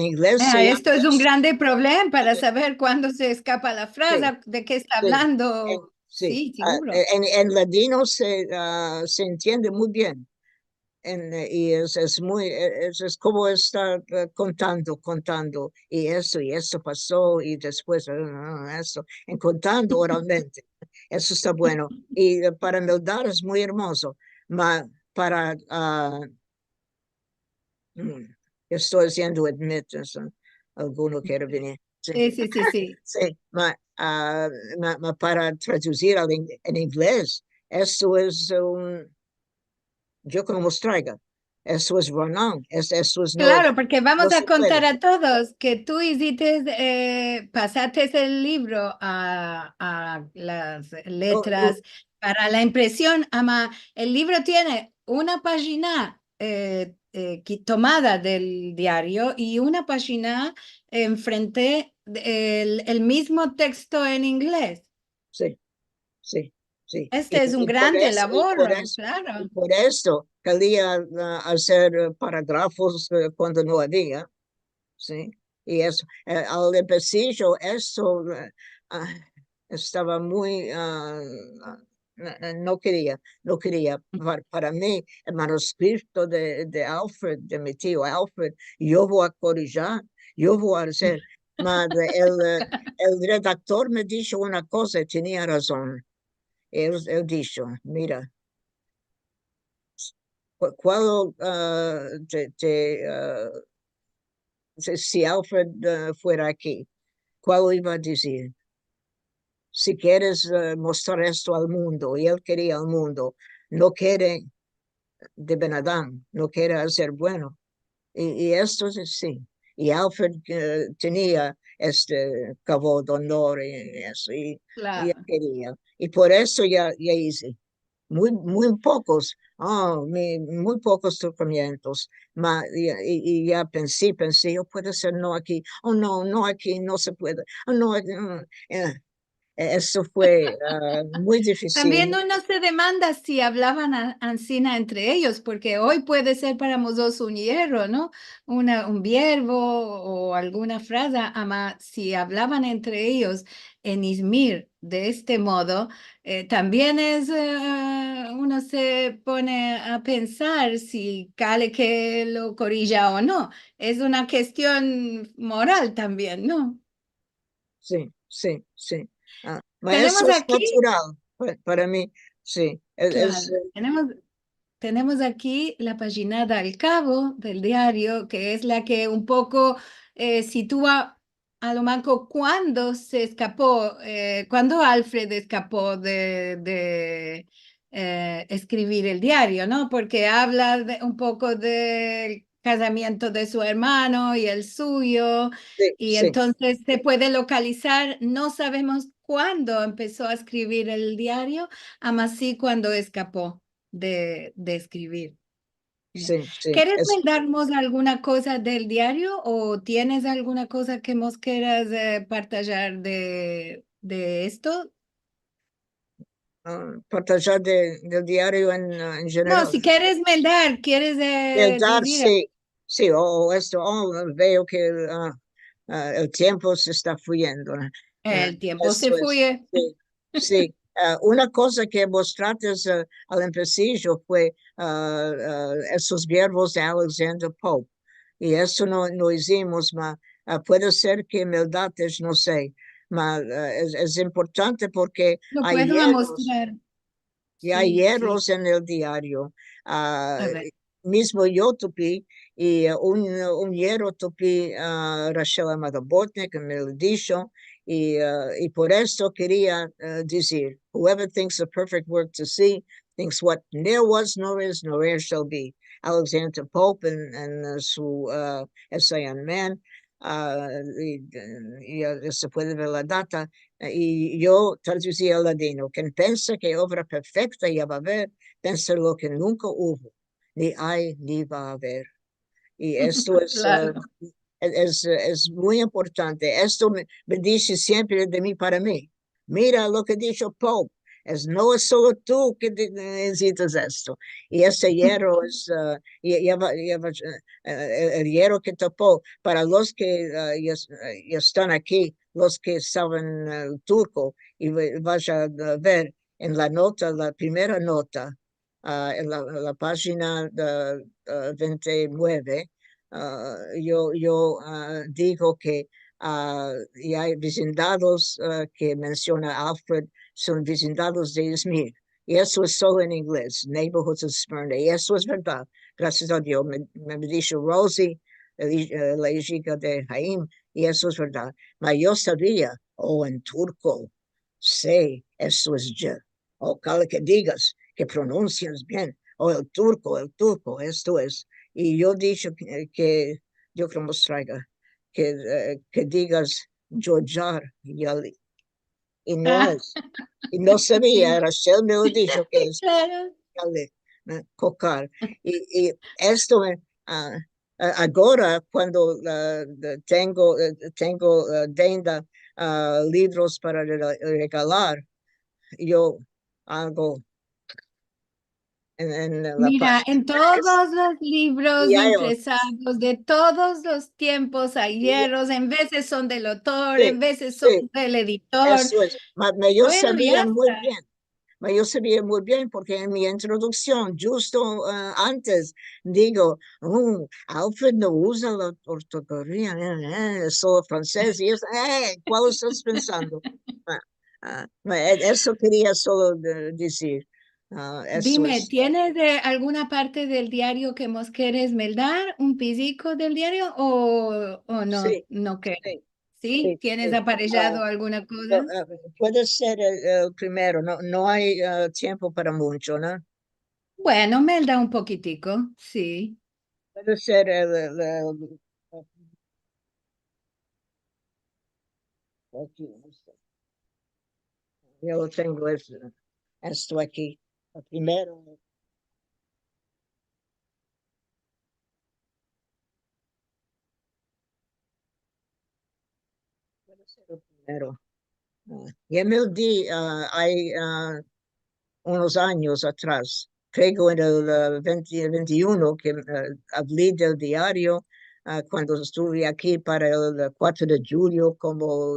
[SPEAKER 2] inglés se llama
[SPEAKER 1] esto es un
[SPEAKER 2] eso.
[SPEAKER 1] grande problema para saber cuándo se escapa la
[SPEAKER 2] Sí,
[SPEAKER 1] frase, de qué está
[SPEAKER 2] sí,
[SPEAKER 1] hablando.
[SPEAKER 2] sí.
[SPEAKER 1] Sí, seguro.
[SPEAKER 2] En ladino se entiende muy bien. Y es como estar contando, y esto pasó, y después eso, en contando oralmente. Eso está bueno. Y para meldar es muy hermoso. Para, mm, estoy haciendo admit, eso, alguno quiere venir. Sí,
[SPEAKER 1] Sí, sí, sí, sí.
[SPEAKER 2] sí, para traducir en inglés, esto es yo como traiga. Eso es Ronan, eso es
[SPEAKER 1] Claro, porque
[SPEAKER 2] no
[SPEAKER 1] vamos a
[SPEAKER 2] se puede.
[SPEAKER 1] contar a todos que tú hiciste, pasaste el libro a las
[SPEAKER 2] Oh, oh,
[SPEAKER 1] letras para la impresión. Ama, el libro tiene una página tomada del diario y una página enfrente el mismo texto en inglés.
[SPEAKER 2] sí, sí, sí.
[SPEAKER 1] Este es un grande labor,
[SPEAKER 2] Y
[SPEAKER 1] claro.
[SPEAKER 2] por eso quería hacer parágrafos cuando no había, sí. Y eso, al empecillo, eso ah, estaba muy, no quería. Para mí, el manuscrito de Alfred, de mi tío Alfred, yo voy a corregir, yo voy a hacer. El redactor me dijo una cosa y tenía razón. Él dijo, mira, cuando si Alfred fuera aquí, ¿cuál iba a decir? Si quieres mostrar esto al mundo, y él quería al mundo, no quiere de Benadán, no quiere hacer bueno. Y esto es así. Y Alfred tenía este cabo de honor y eso, y él
[SPEAKER 1] Claro.
[SPEAKER 2] quería. Y por eso ya hice. Muy pocos, muy pocos tocamientos. Y ya pensé, yo puedo ser no aquí, no aquí, no se puede, no, eso fue muy difícil.
[SPEAKER 1] También uno se demanda si hablaban ansina entre ellos, porque hoy puede ser para dos un hierro, ¿no? Un verbo o alguna frase, ama, si hablaban entre ellos en Izmir de este modo, también uno se pone a pensar si cale que lo corrija o no. Es una cuestión moral también, ¿no?
[SPEAKER 2] Sí, sí, sí. Eso
[SPEAKER 1] Tenemos
[SPEAKER 2] es
[SPEAKER 1] aquí,
[SPEAKER 2] natural para mí, sí.
[SPEAKER 1] claro, tenemos aquí la página al cabo del diario, que es la que un poco sitúa a lo manco cuándo se escapó, cuándo Alfred escapó de escribir el diario, ¿no? Porque habla un poco casamiento de su hermano y el suyo,
[SPEAKER 2] Sí,
[SPEAKER 1] y
[SPEAKER 2] sí,
[SPEAKER 1] entonces se puede localizar. No sabemos cuándo empezó a escribir el diario, amas sí cuando escapó de escribir.
[SPEAKER 2] sí, sí.
[SPEAKER 1] ¿Quieres darnos alguna cosa del diario o tienes alguna cosa que nos quieras partillar de esto?
[SPEAKER 2] Partillar del diario en
[SPEAKER 1] No,
[SPEAKER 2] general.
[SPEAKER 1] si quieres mandar, quieres
[SPEAKER 2] El dar,
[SPEAKER 1] decir,
[SPEAKER 2] sí, sí, o esto, veo que el tiempo se está fluyendo.
[SPEAKER 1] el tiempo se
[SPEAKER 2] Eso es,
[SPEAKER 1] fue.
[SPEAKER 2] sí, sí. Una cosa que mostraste al empecillo fue esos verbos de Alexander Pope. Y eso no hicimos, puede ser que me dates, no sé, es importante porque
[SPEAKER 1] Lo
[SPEAKER 2] hay
[SPEAKER 1] puedo
[SPEAKER 2] hierros
[SPEAKER 1] mostrar.
[SPEAKER 2] y hay
[SPEAKER 1] Sí, sí.
[SPEAKER 2] hierros en el diario. Ah,
[SPEAKER 1] A ver.
[SPEAKER 2] mismo yo topí y un hierro topí a Rachel Amado Botnick, que me lo dicho, y por esto quería decir, whoever thinks a perfect work to see, thinks what there was, nor is, nor e'er shall be. Alexander Pope en su essay on man, se puede ver la data, y yo traducía al ladino, quien piensa que obra perfecta ya va a haber, piensa lo que nunca hubo, ni hay, ni va a haber. Y esto
[SPEAKER 1] Claro.
[SPEAKER 2] es muy importante. Esto me dice siempre de mí para mí. Mira lo que dijo Pope. No es solo tú que necesitas esto. Y ese hierro el hierro que topó para los que ya están aquí, los que saben turco, y vaya a ver en la nota, la primera nota, en la página 29, yo digo que y hay vecindados que menciona Alfred, son vecindados de Izmir. Y eso es solo en inglés, Neighborhoods of Smyrna. Y eso es verdad, gracias a Dios. Me dijo Rosie, la hija de Jaime, y eso es verdad. Pero yo sabía, en turco, sé, eso es yo. O cada que digas, que pronuncias bien, el turco, esto es. Y yo dije yo creo que traiga, que digas Georgiar, y no
[SPEAKER 1] Ah,
[SPEAKER 2] es. Y no sabía,
[SPEAKER 1] sí.
[SPEAKER 2] Rachel me lo dijo que es
[SPEAKER 1] Claro.
[SPEAKER 2] Yale, cocar. Y esto, ahora cuando tengo denda libros para regalar, yo hago en la
[SPEAKER 1] Mira,
[SPEAKER 2] página
[SPEAKER 1] en
[SPEAKER 2] 3
[SPEAKER 1] todos los libros
[SPEAKER 2] y hay
[SPEAKER 1] impresados de todos los tiempos hay
[SPEAKER 2] y
[SPEAKER 1] hierros, en veces son del autor, en
[SPEAKER 2] sí,
[SPEAKER 1] veces son
[SPEAKER 2] sí,
[SPEAKER 1] del editor.
[SPEAKER 2] eso es. Yo
[SPEAKER 1] Bueno,
[SPEAKER 2] sabía
[SPEAKER 1] ya
[SPEAKER 2] muy
[SPEAKER 1] está.
[SPEAKER 2] bien. Yo sabía muy bien porque en mi introducción, justo antes, digo, Alfred no usa la ortografía, es solo francés. Y es, ¿cuál estás pensando? Eso quería solo decir. Eso
[SPEAKER 1] Dime,
[SPEAKER 2] es.
[SPEAKER 1] ¿tienes alguna parte del diario que nos quieres meldar? ¿Un pisico del diario o no?
[SPEAKER 2] Sí,
[SPEAKER 1] No quieres.
[SPEAKER 2] sí,
[SPEAKER 1] ¿Sí?
[SPEAKER 2] sí,
[SPEAKER 1] ¿Tienes
[SPEAKER 2] sí.
[SPEAKER 1] aparellado alguna cosa?
[SPEAKER 2] Puede ser el primero, no hay tiempo para mucho, ¿no?
[SPEAKER 1] Bueno, melda un poquitico, sí.
[SPEAKER 2] Puede ser aquí, no sé. Yo tengo esto aquí. El primero, puede ser el primero. Y MLD hay unos años atrás, creo en el 2021, que hablé del diario cuando estuve aquí para el 4 de julio como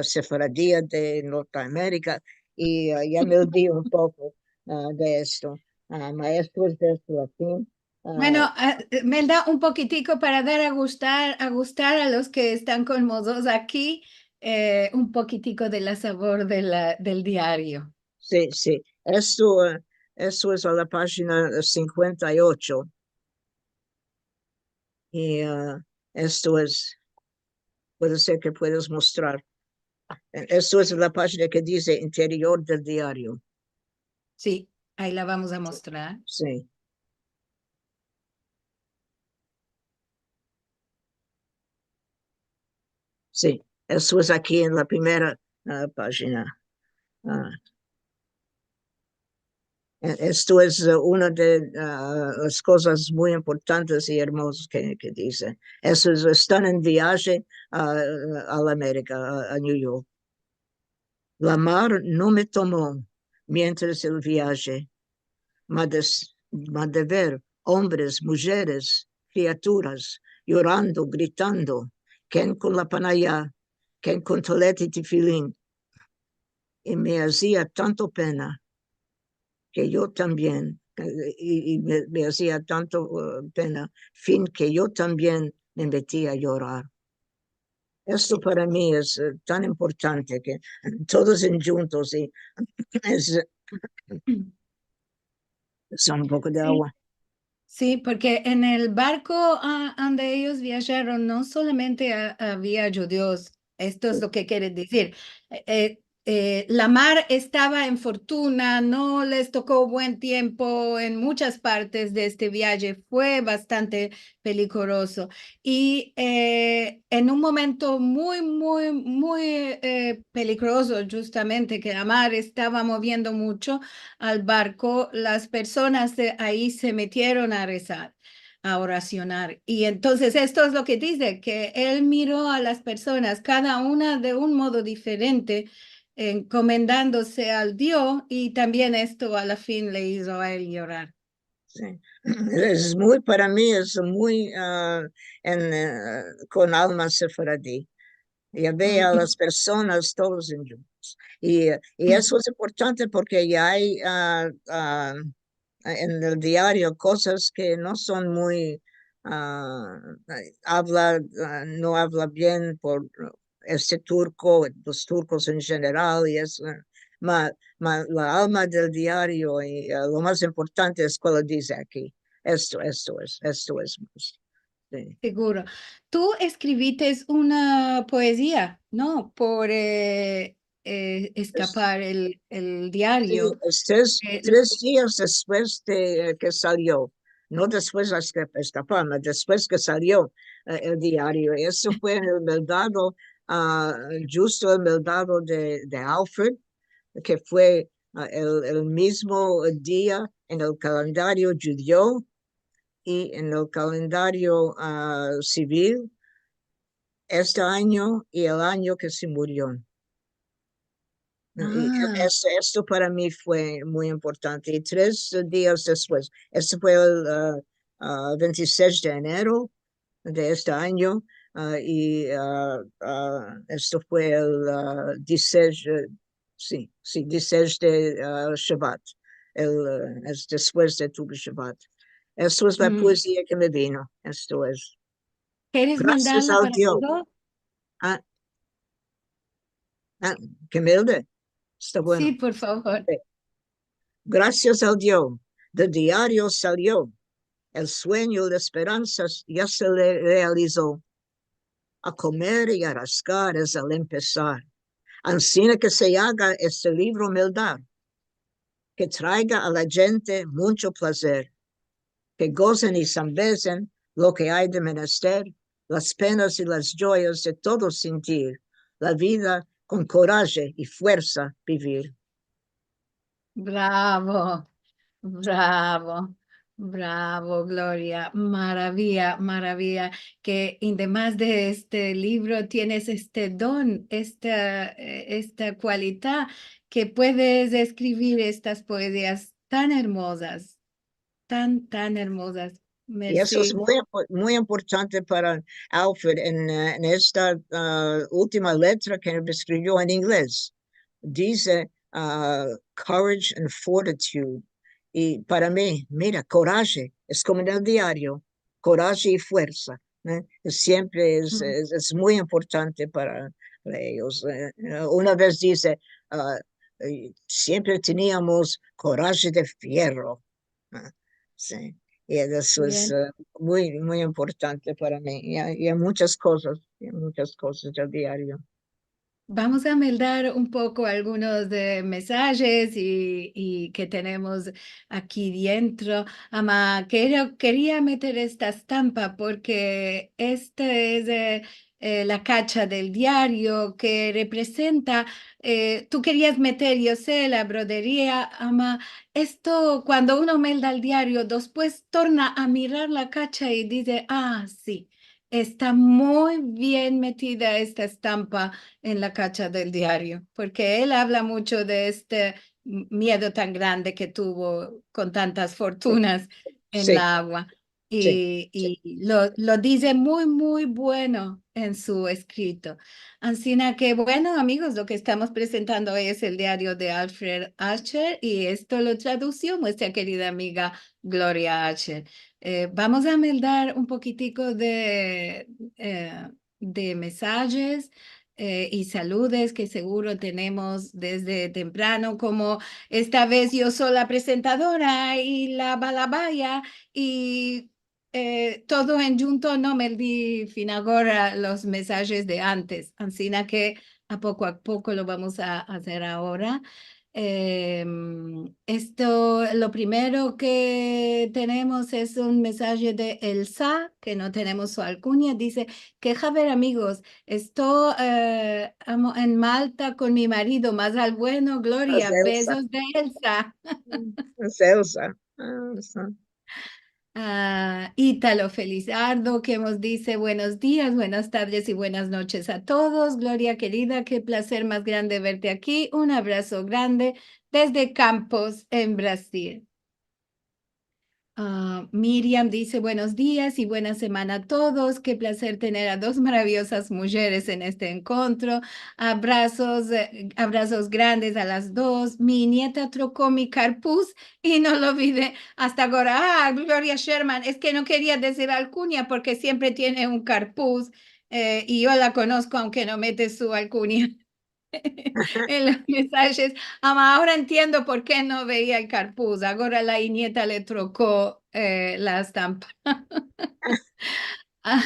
[SPEAKER 2] sefaradía de Norteamérica, y ya me olvidé un poco de esto. Maestros de esto aquí.
[SPEAKER 1] Bueno, melda un poquitico para dar a gustar a los que están con nosotros aquí, un poquitico de la sabor del diario.
[SPEAKER 2] Sí, sí. Eso es a la página 58. Y esto es, puede ser que puedas mostrar. Esto es la página que dice interior del diario.
[SPEAKER 1] Sí, ahí la vamos a mostrar.
[SPEAKER 2] Sí. Sí, eso es aquí en la primera página. Ah, esto es una de las cosas muy importantes y hermosas que dice. Eso es, están en viaje a la América, a New York. La mar no me tomó mientras el viaje, mas de ver hombres, mujeres, criaturas, llorando, gritando, quien con la panaya, quien con tolete y tefilín, y me hacía tanto pena que yo también, me hacía tanto pena, fin que yo también me metí a llorar. Esto para mí es tan importante que todos juntos y es, son un poco de
[SPEAKER 1] Sí.
[SPEAKER 2] agua.
[SPEAKER 1] Sí, porque en el barco donde ellos viajaron no solamente había judíos, esto es lo que quiere decir. La mar estaba en fortuna, no les tocó buen tiempo en muchas partes de este viaje, fue bastante peligroso. Y en un momento muy peligroso, justamente que la mar estaba moviendo mucho al barco, las personas de ahí se metieron a rezar, a oracionar. Y entonces esto es lo que dice, que él miró a las personas, cada una de un modo diferente, encomendándose al Dios, y también esto a la fin le hizo a él llorar.
[SPEAKER 2] Sí. Es muy, para mí es muy con alma sefaradí. Ya ve a
[SPEAKER 1] Mm,
[SPEAKER 2] las personas todos juntos. Y
[SPEAKER 1] mm.
[SPEAKER 2] eso es importante porque ya hay en el diario cosas que no son muy, ah, no habla bien por este turco, los turcos en general, y es, la alma del diario y lo más importante es cuando dice aquí, esto es más. Sí.
[SPEAKER 1] Seguro. Tú escribiste una poesía, ¿no? Por
[SPEAKER 2] Es-
[SPEAKER 1] escapar el
[SPEAKER 2] Sí,
[SPEAKER 1] diario.
[SPEAKER 2] es
[SPEAKER 1] Eh,
[SPEAKER 2] 3 días después de que salió, no después de escapar, no, después que salió el diario. Eso fue el meldado, justo el meldado de Alfred, que fue el mismo día en el calendario judío y en el calendario civil, este año y el año que se murió. Y
[SPEAKER 1] ah,
[SPEAKER 2] esto para mí fue muy importante. Y 3 días después, este fue el 26 de enero de este año, esto fue el 16, sí, 16 de Shabbat, es después de tu Shabbat. Esto es la
[SPEAKER 1] mm.
[SPEAKER 2] poesía que me vino, esto es.
[SPEAKER 1] ¿Quieres
[SPEAKER 2] Gracias
[SPEAKER 1] mandarla
[SPEAKER 2] al
[SPEAKER 1] para
[SPEAKER 2] Dios.
[SPEAKER 1] todo?
[SPEAKER 2] Ah, ah, que me está
[SPEAKER 1] Sí,
[SPEAKER 2] bueno.
[SPEAKER 1] por favor.
[SPEAKER 2] Gracias al Dios, del diario salió, el sueño de esperanzas ya se le realizó. A comer y a rascar es al empezar. Ansí que se haga este libro mildad, que traiga a la gente mucho placer, que gocen y zambecen lo que hay de menester, las penas y las joyas de todo sentir, la vida con coraje y fuerza vivir.
[SPEAKER 1] Bravo, bravo, bravo, Gloria. Maravilla, maravilla. Que además de este libro tienes este don, esta cualidad que puedes escribir estas poesías tan hermosas, tan hermosas.
[SPEAKER 2] Y eso es
[SPEAKER 1] Merci.
[SPEAKER 2] muy importante para Alfred en esta última letra que me escribió en inglés. Dice courage and fortitude. Y para mí, mira, coraje, es como en el diario, coraje y fuerza. Siempre
[SPEAKER 1] Mm.
[SPEAKER 2] es muy importante para ellos. Una vez dice, siempre teníamos coraje de fierro. Sí. Y eso es
[SPEAKER 1] Bien.
[SPEAKER 2] muy importante para mí. Y hay muchas cosas del diario.
[SPEAKER 1] Vamos a meldar un poco algunos de mensajes y que tenemos aquí dentro. Ama, quería meter esta estampa porque este es la cacha del diario que representa, tú querías meter, yo sé, la brodería, ama, esto cuando uno melda el diario, después torna a mirar la cacha y dice, ah, sí, está muy bien metida esta estampa en la cacha del diario, porque él habla mucho de este miedo tan grande que tuvo con tantas fortunas en
[SPEAKER 2] Sí,
[SPEAKER 1] la agua.
[SPEAKER 2] sí, sí.
[SPEAKER 1] Y lo dice muy, muy bueno en su escrito. Así que, bueno, amigos, lo que estamos presentando hoy es el diario de Alfred Asher y esto lo tradució nuestra querida amiga Gloria Asher. Vamos a meldar un poquitico de mensajes y saludes que seguro tenemos desde temprano, como esta vez yo soy la presentadora y la balabaya y todo en junto no me di fin ahora los mensajes de antes, así que a poco lo vamos a hacer ahora. Esto, lo primero que tenemos es un mensaje de Elsa, que no tenemos su alcunia, dice, queja ver amigos, estoy en Malta con mi marido, más al bueno,
[SPEAKER 2] Es
[SPEAKER 1] Gloria,
[SPEAKER 2] Elsa.
[SPEAKER 1] besos de Elsa.
[SPEAKER 2] Es Elsa. Elsa.
[SPEAKER 1] Ítalo Felizardo, que nos dice buenos días, buenas tardes y buenas noches a todos. Gloria querida, qué placer más grande verte aquí. Un abrazo grande desde Campos, en Brasil. Miriam dice buenos días y buena semana a todos. Qué placer tener a dos maravillosas mujeres en este encuentro. Abrazos, abrazos grandes a las dos. Mi nieta trocó mi carpuz y no lo olvidé hasta ahora. Gloria Sherman, es que no quería decir alcunia porque siempre tiene un carpuz y yo la conozco aunque no mete su alcunia. En los mensajes. Ahora entiendo por qué no veía el carpuz. Ahora la nieta le trocó la estampa. Ah,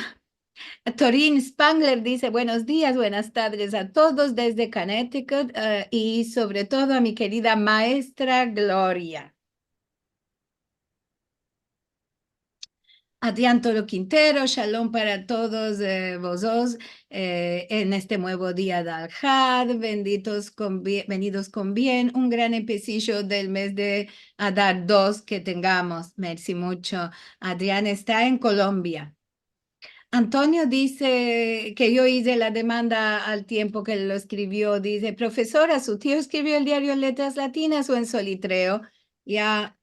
[SPEAKER 1] Torín Spangler dice buenos días, buenas tardes a todos desde Connecticut y sobre todo a mi querida maestra Gloria. Adrián Toro Quintero, shalom para todos vosotros en este nuevo día de Al-Had, venidos con bien, un gran empecillo del mes de Adar 2 que tengamos, merci mucho. Adrián está en Colombia. Antonio dice que yo hice la demanda al tiempo que lo escribió, dice, profesora, ¿su tío escribió el diario en letras latinas o en solitreo? Ya,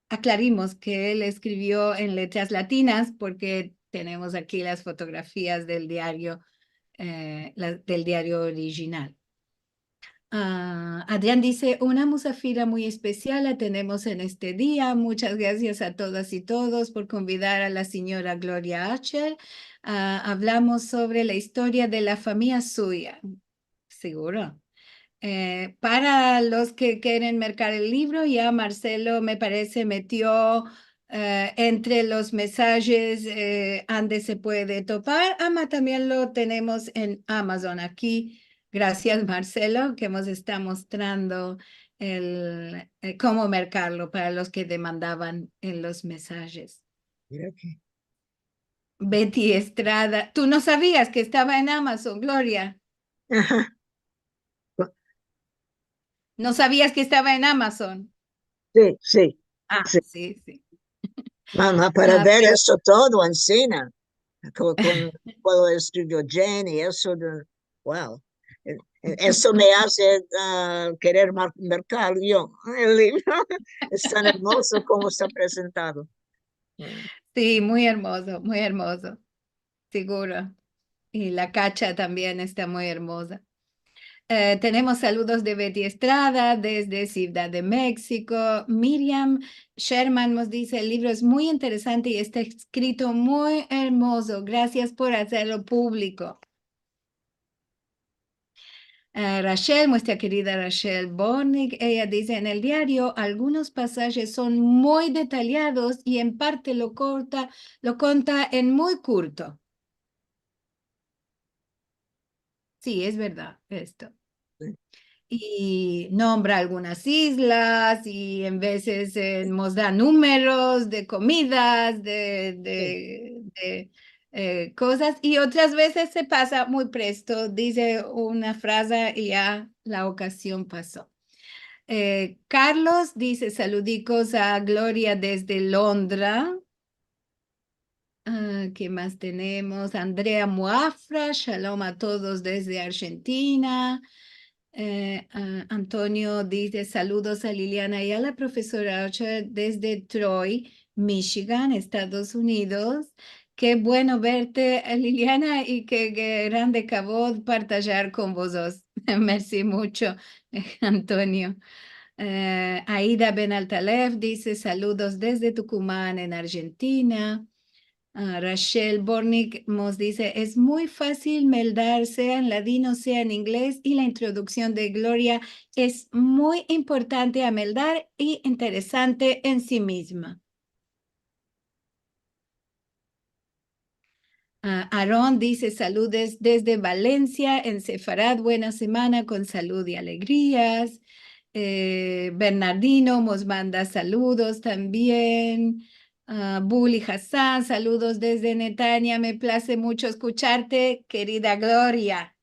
[SPEAKER 1] aclarimos que él escribió en letras latinas porque tenemos aquí las fotografías del diario, del diario original. Adrián dice, una musafira muy especial la tenemos en este día. Muchas gracias a todas y todos por convidar a la señora Gloria Acher. Hablamos sobre la historia de la familia suya. Seguro. Para los que quieren mercar el libro, ya Marcelo me parece metió entre los mensajes donde se puede topar. También lo tenemos en Amazon aquí. Gracias, Marcelo, que nos está mostrando cómo mercarlo para los que demandaban en los mensajes.
[SPEAKER 2] Mira que.
[SPEAKER 1] Betty Estrada, tú no sabías que estaba en Amazon, Gloria.
[SPEAKER 2] Ajá.
[SPEAKER 1] No sabías que estaba en Amazon.
[SPEAKER 2] Sí, sí, sí.
[SPEAKER 1] Sí, sí.
[SPEAKER 2] Mamá, para ver
[SPEAKER 1] Pero
[SPEAKER 2] eso todo en cine, con puedo escribió Jenny, eso de, wow. Eso me hace querer marcar yo el libro. Es tan hermoso como está presentado. Mm.
[SPEAKER 1] sí, muy hermoso, seguro. Y la cacha también está muy hermosa. Tenemos saludos de Betty Estrada desde Ciudad de México. Miriam Sherman nos dice, el libro es muy interesante y está escrito muy hermoso. Gracias por hacerlo público. Rachel, nuestra querida Rachel Bornick, ella dice en el diario, algunos pasajes son muy detallados y en parte lo conta en muy corto. Sí, es verdad esto.
[SPEAKER 2] Sí,
[SPEAKER 1] Y nombra algunas islas y en veces nos da números de comidas,
[SPEAKER 2] sí,
[SPEAKER 1] cosas y otras veces se pasa muy presto, dice una frase y ya la ocasión pasó. Carlos dice saludicos a Gloria desde Londres. ¿Qué más tenemos? Andrea Muafra, shalom a todos desde Argentina. Antonio dice saludos a Liliana y a la profesora Archer desde Troy, Michigan, Estados Unidos. Qué bueno verte, Liliana, y qué grande cabot partillar con vosotros. Merci mucho, Antonio. Aida Benaltalef dice saludos desde Tucumán, en Argentina. Rachel Bornick nos dice, es muy fácil meldar, sea en ladino, sea en inglés, y la introducción de Gloria es muy importante a meldar y interesante en sí misma. Aarón dice, saludes desde Valencia, en Sefarad, buena semana con salud y alegrías. Bernardino nos manda saludos también. Bully Hassan, saludos desde Netanya, me place mucho escucharte, querida Gloria.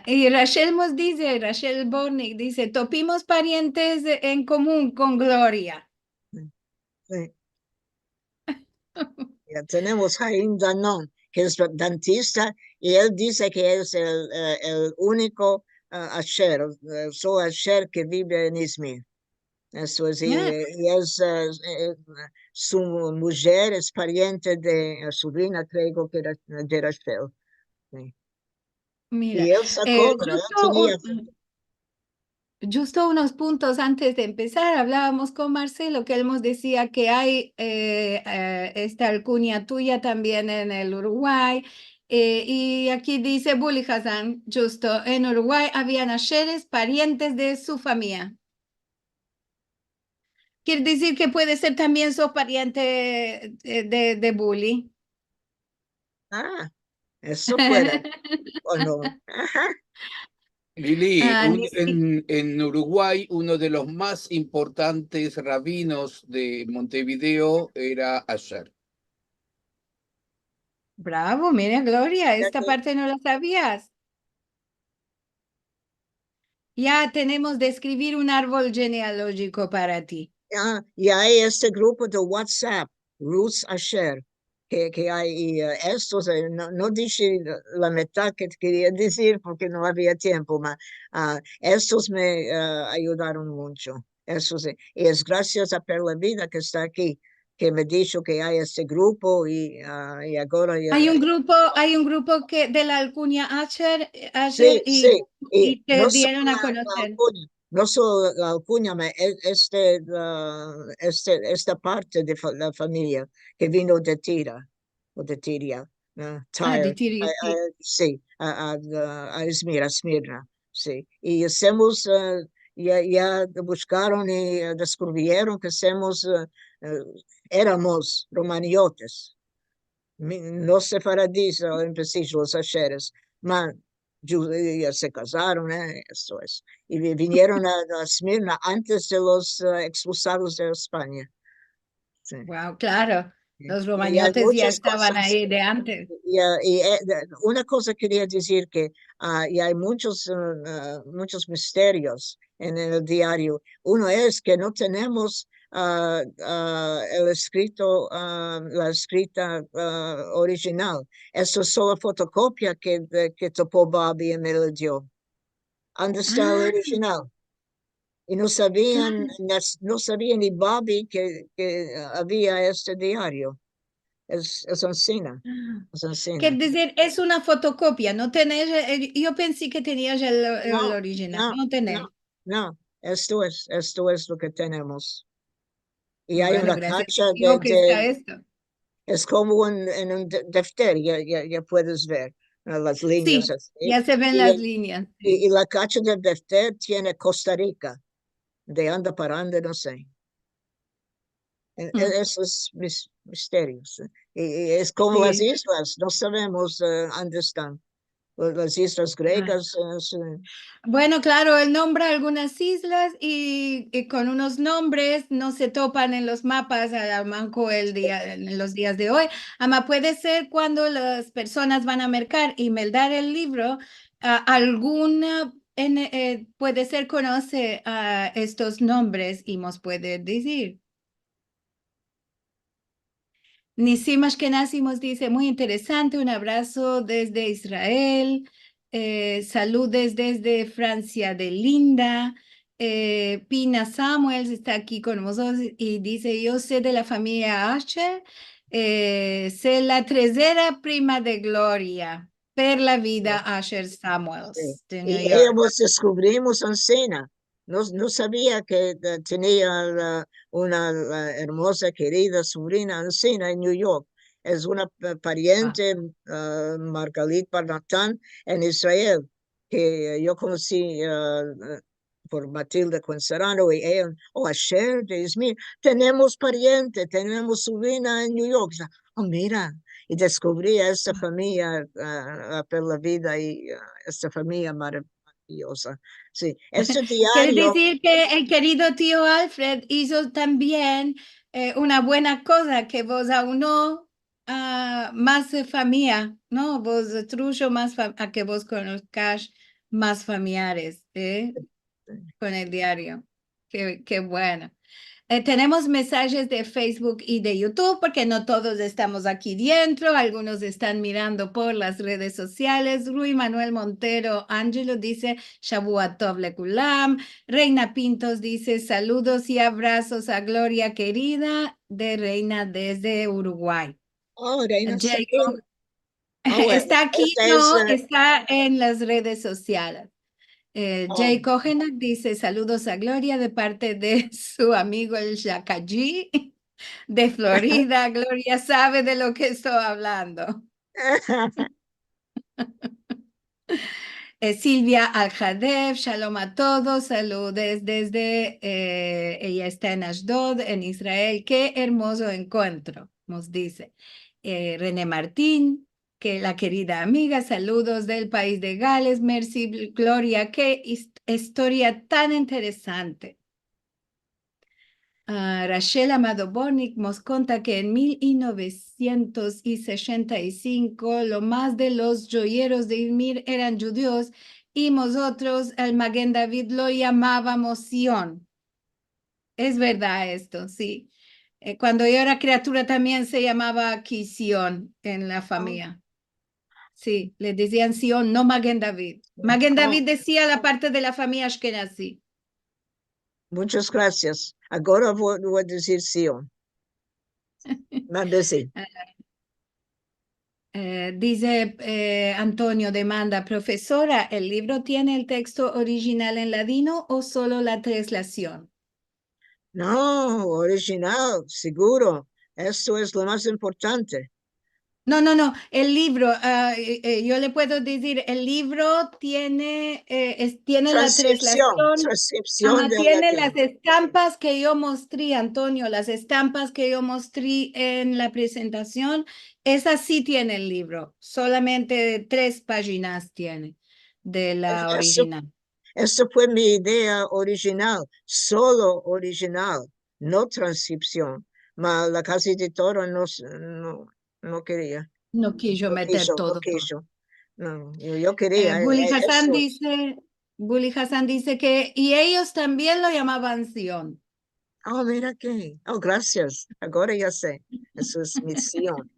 [SPEAKER 1] Y Rachel nos dice, Rachel Bornick dice, topimos parientes en común con Gloria.
[SPEAKER 2] Sí. Ya tenemos Jaime Danon, que es dentista, y él dice que es el único Asher, soy Asher que vive en Izmir. Eso es, y es, su mujer es pariente de sobrina, creo que era de Rachel. Sí.
[SPEAKER 1] Mira,
[SPEAKER 2] Y él sacó, ¿verdad? Tenía,
[SPEAKER 1] justo unos puntos antes de empezar, hablábamos con Marcelo, que él nos decía que hay esta alcunia tuya también en el Uruguay. Y aquí dice Bully Hassan, justo, en Uruguay habían asheres, parientes de su familia. Quiere decir que puede ser también sos pariente de Bully.
[SPEAKER 2] eso fuera, o no. Ajá.
[SPEAKER 3] Lili,
[SPEAKER 1] Sí.
[SPEAKER 3] en Uruguay uno de los más importantes rabinos de Montevideo era Asher.
[SPEAKER 1] Bravo, mira, Gloria,
[SPEAKER 2] Ya
[SPEAKER 1] esta parte no la sabías. Ya tenemos de escribir un árbol genealógico para ti.
[SPEAKER 2] y hay este grupo de WhatsApp, Roots Asher, que hay, y estos, no dije la mitad que quería decir porque no había tiempo, pero estos me ayudaron mucho. Eso sí, y es gracias a Per la Vida que está aquí, que me dijo que hay este grupo y ahora ya.
[SPEAKER 1] Hay un grupo que de la alcunia Asher,
[SPEAKER 2] Sí, sí, y
[SPEAKER 1] y te
[SPEAKER 2] no solo
[SPEAKER 1] dieron a
[SPEAKER 2] la
[SPEAKER 1] conocer.
[SPEAKER 2] Alcuña, no solo la Alcuña, esta parte de la familia que vino de Tira, o de Tiria,
[SPEAKER 1] De
[SPEAKER 2] Tyre,
[SPEAKER 1] Tiri, sí.
[SPEAKER 2] sí, a Izmir, a Smirna, sí. Y hacemos, ya buscaron y descubrieron que éramos romaniotes, los sefaradíes, en preciso, los asheres, ya se casaron, eso es. Y vinieron a Smyrna antes de los expulsados de España. Sí.
[SPEAKER 1] Wow, claro.
[SPEAKER 2] Sí.
[SPEAKER 1] Los
[SPEAKER 2] Y hay
[SPEAKER 1] romañotes ya
[SPEAKER 2] muchas
[SPEAKER 1] estaban
[SPEAKER 2] cosas.
[SPEAKER 1] ahí de antes.
[SPEAKER 2] Una cosa quería decir que y hay muchos misterios en el diario. Uno es que no tenemos el escrito, la escrita original. Eso es solo fotocopia que topó Bobby y me lo dio. ¿Dónde está el
[SPEAKER 1] Ah,
[SPEAKER 2] original? Y no sabían,
[SPEAKER 1] claro.
[SPEAKER 2] no sabía ni Bobby que había este diario. Es encina. Es
[SPEAKER 1] Quiere
[SPEAKER 2] encina.
[SPEAKER 1] decir, es una fotocopia, no tenés, yo pensé que tenías el
[SPEAKER 2] No,
[SPEAKER 1] original,
[SPEAKER 2] no,
[SPEAKER 1] no
[SPEAKER 2] no,
[SPEAKER 1] tenés.
[SPEAKER 2] no. Esto es lo que tenemos. Y hay
[SPEAKER 1] Bueno,
[SPEAKER 2] una
[SPEAKER 1] gracias
[SPEAKER 2] cacha
[SPEAKER 1] a Dios que está esto.
[SPEAKER 2] es como en un defter, ya puedes ver las líneas
[SPEAKER 1] Sí,
[SPEAKER 2] así.
[SPEAKER 1] ya se ven
[SPEAKER 2] Y,
[SPEAKER 1] las líneas. Sí.
[SPEAKER 2] y la cacha del defter tiene Costa Rica, de anda para anda, no sé.
[SPEAKER 1] Mm,
[SPEAKER 2] Esos misterios. Y es como las
[SPEAKER 1] sí.
[SPEAKER 2] islas, no sabemos dónde están. las islas griegas.
[SPEAKER 1] Bueno, claro, él nombra algunas islas y con unos nombres no se topan en los mapas a manco en los días de hoy. Ama puede ser cuando las personas van a mercar y meldar el libro, alguna puede ser conoce estos nombres y nos puede decir. Nisim Ashkenazi nos dice, muy interesante, un abrazo desde Israel, saludes desde Francia de Linda. Pina Samuels está aquí con nosotros y dice, yo sé de la familia Asher, sé la tercera prima de Gloria, per la vida Asher Samuels de New
[SPEAKER 2] Y
[SPEAKER 1] York.
[SPEAKER 2] ellos descubrimos en Sena. No sabía que tenía una hermosa, querida sobrina ancina en New York. Es una pariente, Margalit Barnatán, en Israel, que yo conocí por Matilde Quincerano y ella, Asher de Izmir. Tenemos pariente, tenemos sobrina en New York. Oh, mira, y descubrí a esta familia por la vida y esta familia maravillosa. Sí, este
[SPEAKER 1] Quiere
[SPEAKER 2] diario,
[SPEAKER 1] decir que el querido tío Alfred hizo también una buena cosa, que vos aunó más familia, ¿no? Vos trucho más a que vos conozcas más familiares con el diario. Qué bueno. Tenemos mensajes de Facebook y de YouTube porque no todos estamos aquí dentro, algunos están mirando por las redes sociales. Rui Manuel Montero Ángelo dice Shavua Tov Lekulam. Reina Pintos dice saludos y abrazos a Gloria querida de Reina desde Uruguay.
[SPEAKER 2] Reina está aquí.
[SPEAKER 1] Jacob
[SPEAKER 2] Bueno,
[SPEAKER 1] está aquí,
[SPEAKER 2] esta es,
[SPEAKER 1] no, está en las redes sociales. Jay
[SPEAKER 2] oh,
[SPEAKER 1] Kohenak dice saludos a Gloria de parte de su amigo el Yacayí de Florida. Gloria sabe de lo que estoy hablando. Silvia Al-Hadef, shalom a todos, saludos desde, ella está en Ashdod, en Israel. Qué hermoso encuentro, nos dice. René Martín, que la querida amiga, saludos del país de Gales, merci, Gloria, qué historia tan interesante. Rachel Amado Bornik nos cuenta que en 1965 lo más de los joyeros de Izmir eran judíos y nosotros el Maguen David lo llamábamos Sion. Es verdad esto, sí. Cuando yo era criatura también se llamaba aquí Sion en la familia. Sí, le decían Sion, no Maguen David. Maguen David decía la parte de la familia Ashkenazi.
[SPEAKER 2] Muchas gracias. Ahora voy a decir Sion. Mande sí.
[SPEAKER 1] Dice Antonio, demanda, profesora, ¿el libro tiene el texto original en ladino o solo la traslación?
[SPEAKER 2] No, original, seguro. Esto es lo más importante.
[SPEAKER 1] No, el libro, yo le puedo decir, el libro tiene la traslación,
[SPEAKER 2] Transcripción del
[SPEAKER 1] tiene las
[SPEAKER 2] latín.
[SPEAKER 1] estampas que yo mostré, Antonio, las estampas que yo mostré en la presentación, esa sí tiene el libro, solamente 3 páginas tiene de la
[SPEAKER 2] Eso,
[SPEAKER 1] original.
[SPEAKER 2] eso fue mi idea original, solo original, no transcripción. Ma la casa editora no quería.
[SPEAKER 1] No quiso meter
[SPEAKER 2] No
[SPEAKER 1] todo.
[SPEAKER 2] quiso. No, yo quería
[SPEAKER 1] Bully Hassan
[SPEAKER 2] eso.
[SPEAKER 1] dice, Bully Hassan dice que, y ellos también lo llamaban Sion.
[SPEAKER 2] Oh, mira aquí. Oh, gracias. Ahora ya sé. Eso es misión.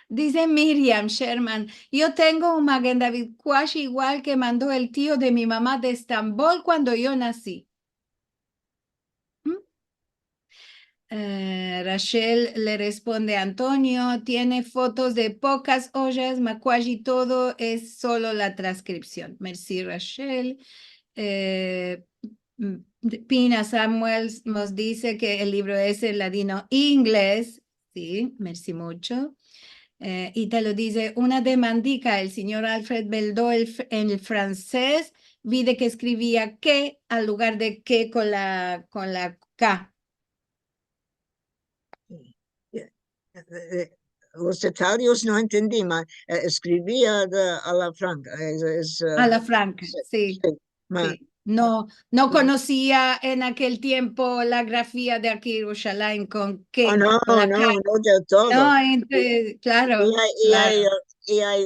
[SPEAKER 1] Dice Miriam Sherman, yo tengo un Maguen David Quash igual que mandó el tío de mi mamá de Estambul cuando yo nací. Rachel le responde a Antonio, tiene fotos de pocas ollas, macuaji, todo es solo la transcripción. Merci, Rachel. Pina Samuels nos dice que el libro es en ladino inglés. Sí, merci mucho. Y te lo dice una demandica, el señor Alfred Beldó en el francés, vi de que escribía que al lugar de que con la K.
[SPEAKER 2] los detalles no entendí, escribía a la franca.
[SPEAKER 1] A la franca, sí,
[SPEAKER 2] sí,
[SPEAKER 1] sí. No, no conocía en aquel tiempo la grafía de aquí Jerusalén con
[SPEAKER 2] oh,
[SPEAKER 1] qué,
[SPEAKER 2] no,
[SPEAKER 1] con la
[SPEAKER 2] no,
[SPEAKER 1] K.
[SPEAKER 2] no del todo.
[SPEAKER 1] No,
[SPEAKER 2] Y
[SPEAKER 1] claro,
[SPEAKER 2] hay, y hay,
[SPEAKER 1] claro.
[SPEAKER 2] y hay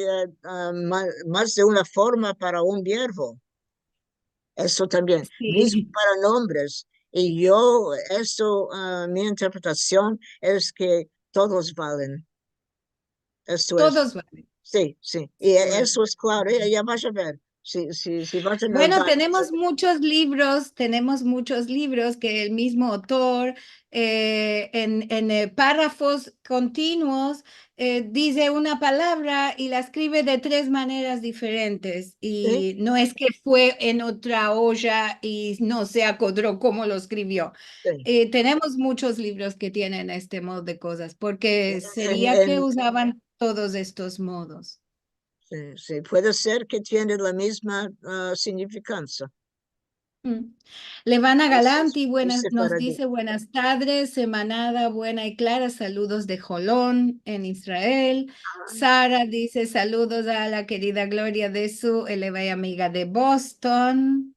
[SPEAKER 2] más de una forma para un verbo. Eso también, mismo
[SPEAKER 1] Sí,
[SPEAKER 2] para nombres. Y yo, mi interpretación es que todos valen. Esto es,
[SPEAKER 1] todos valen.
[SPEAKER 2] sí, sí. Y
[SPEAKER 1] Todos.
[SPEAKER 2] eso es claro, ya vas a ver. Si vas en el
[SPEAKER 1] Bueno,
[SPEAKER 2] baño,
[SPEAKER 1] tenemos muchos libros que el mismo autor en párrafos continuos dice una palabra y la escribe de tres maneras diferentes.
[SPEAKER 2] sí,
[SPEAKER 1] Y no es que fue en otra olla y no se acordó cómo lo escribió.
[SPEAKER 2] sí.
[SPEAKER 1] Tenemos muchos libros que tienen este modo de cosas, porque
[SPEAKER 2] En,
[SPEAKER 1] sería que
[SPEAKER 2] en,
[SPEAKER 1] usaban todos estos modos.
[SPEAKER 2] sí, sí, puede ser que tiene la misma significancia.
[SPEAKER 1] Mm. Levana Galanti,
[SPEAKER 2] Y
[SPEAKER 1] nos
[SPEAKER 2] separadito.
[SPEAKER 1] dice buenas tardes, semanada buena y clara, saludos de Jolón en Israel. Sara dice saludos a la querida Gloria de su eleva y amiga de Boston.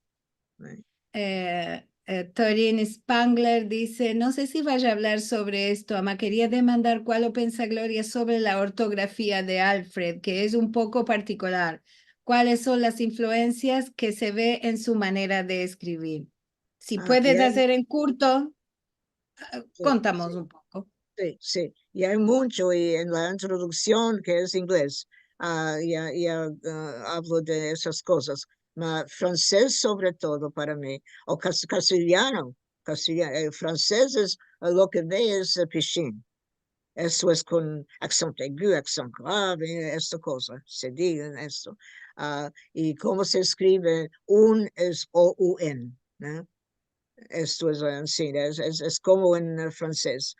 [SPEAKER 1] Torin Spangler dice, no sé si vaya a hablar sobre esto, ama, quería demandar cuál lo piensa Gloria sobre la ortografía de Alfred, que es un poco particular. ¿Cuáles son las influencias que se ve en su manera de escribir? Si
[SPEAKER 2] Y
[SPEAKER 1] puedes
[SPEAKER 2] hay,
[SPEAKER 1] hacer en curto,
[SPEAKER 2] sí,
[SPEAKER 1] contamos
[SPEAKER 2] sí,
[SPEAKER 1] un poco.
[SPEAKER 2] sí, sí. Y hay mucho, y en la introducción, que es inglés, hablo de esas cosas. Francés sobre todo para mí, o castellano. El francés es lo que ve es piscine. Eso es con accent aigu, accent grave, esta cosa, se diga esto. Y cómo se escribe, un es O-U-N, ¿no? Esto es así, es como en francés.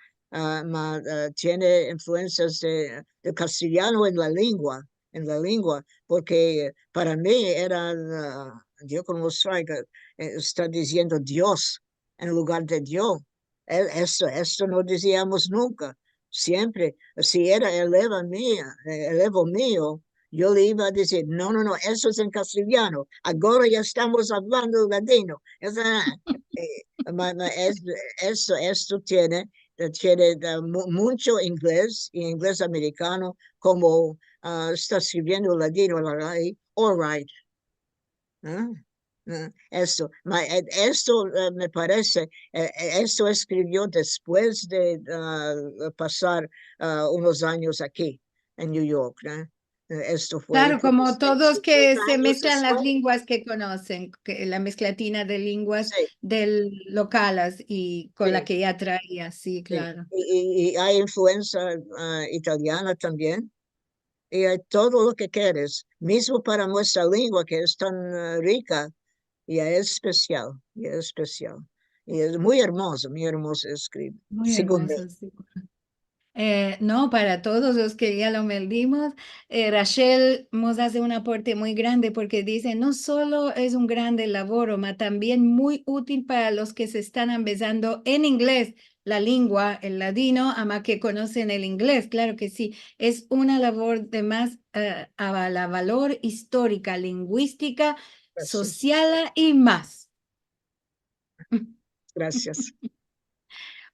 [SPEAKER 2] Tiene influencias de castellano en la lengua, porque para mí era, yo como Stryker, está diciendo Dios en lugar de Dios. Esto no decíamos nunca, siempre. Si era elevo mío, yo le iba a decir, no, no, no, eso es en castellano, ahora ya estamos hablando latino. Esto tiene mucho inglés y inglés americano, como está escribiendo latino, all right. ¿No? Esto, me parece, esto escribió después de pasar unos años aquí en New York, ¿no? Esto fue
[SPEAKER 1] Claro,
[SPEAKER 2] como
[SPEAKER 1] como todos que
[SPEAKER 2] 50
[SPEAKER 1] se
[SPEAKER 2] años
[SPEAKER 1] mezclan las
[SPEAKER 2] después.
[SPEAKER 1] lenguas que conocen, que la mezclatina de lenguas
[SPEAKER 2] Sí,
[SPEAKER 1] del localas y con la
[SPEAKER 2] sí,
[SPEAKER 1] que ya traía, sí,
[SPEAKER 2] sí.
[SPEAKER 1] claro.
[SPEAKER 2] Y hay influencia italiana también. Y hay todo lo que quieres, mismo para nuestra lengua que es tan rica, y es especial, y es especial. Y es muy hermoso escribir.
[SPEAKER 1] Muy
[SPEAKER 2] Segundo,
[SPEAKER 1] hermoso, sí. No, para todos los que ya lo meldimos, Rachel nos hace un aporte muy grande porque dice, no solo es un grande labor, ma también muy útil para los que se están empezando en inglés, la lengua, el ladino, ama que conocen el inglés, claro que sí, es una labor de más a la valor histórica, lingüística,
[SPEAKER 2] gracias,
[SPEAKER 1] social y más.
[SPEAKER 2] gracias.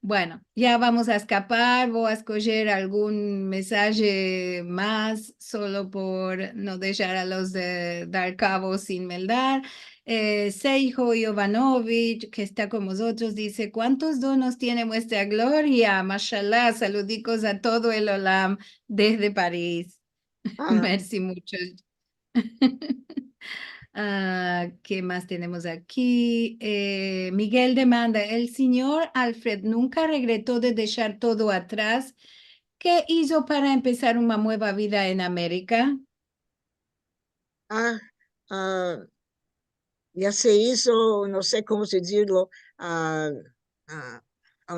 [SPEAKER 1] Bueno, ya vamos a escapar, voy a escoger algún mensaje más solo por no dejar a los de dar cabo sin meldar. Seijo Jovanovic, que está con nosotros, dice, ¿cuántos donos tiene vuestra gloria? Mashallah, saludicos a todo el Olam desde París.
[SPEAKER 2] Ah,
[SPEAKER 1] Merci mucho. ¿Qué más tenemos aquí? Miguel demanda, el señor Alfred nunca regretó de dejar todo atrás. ¿Qué hizo para empezar una nueva vida en América?
[SPEAKER 2] ah, ah, ya se hizo, no sé cómo se decirlo, ah, ah,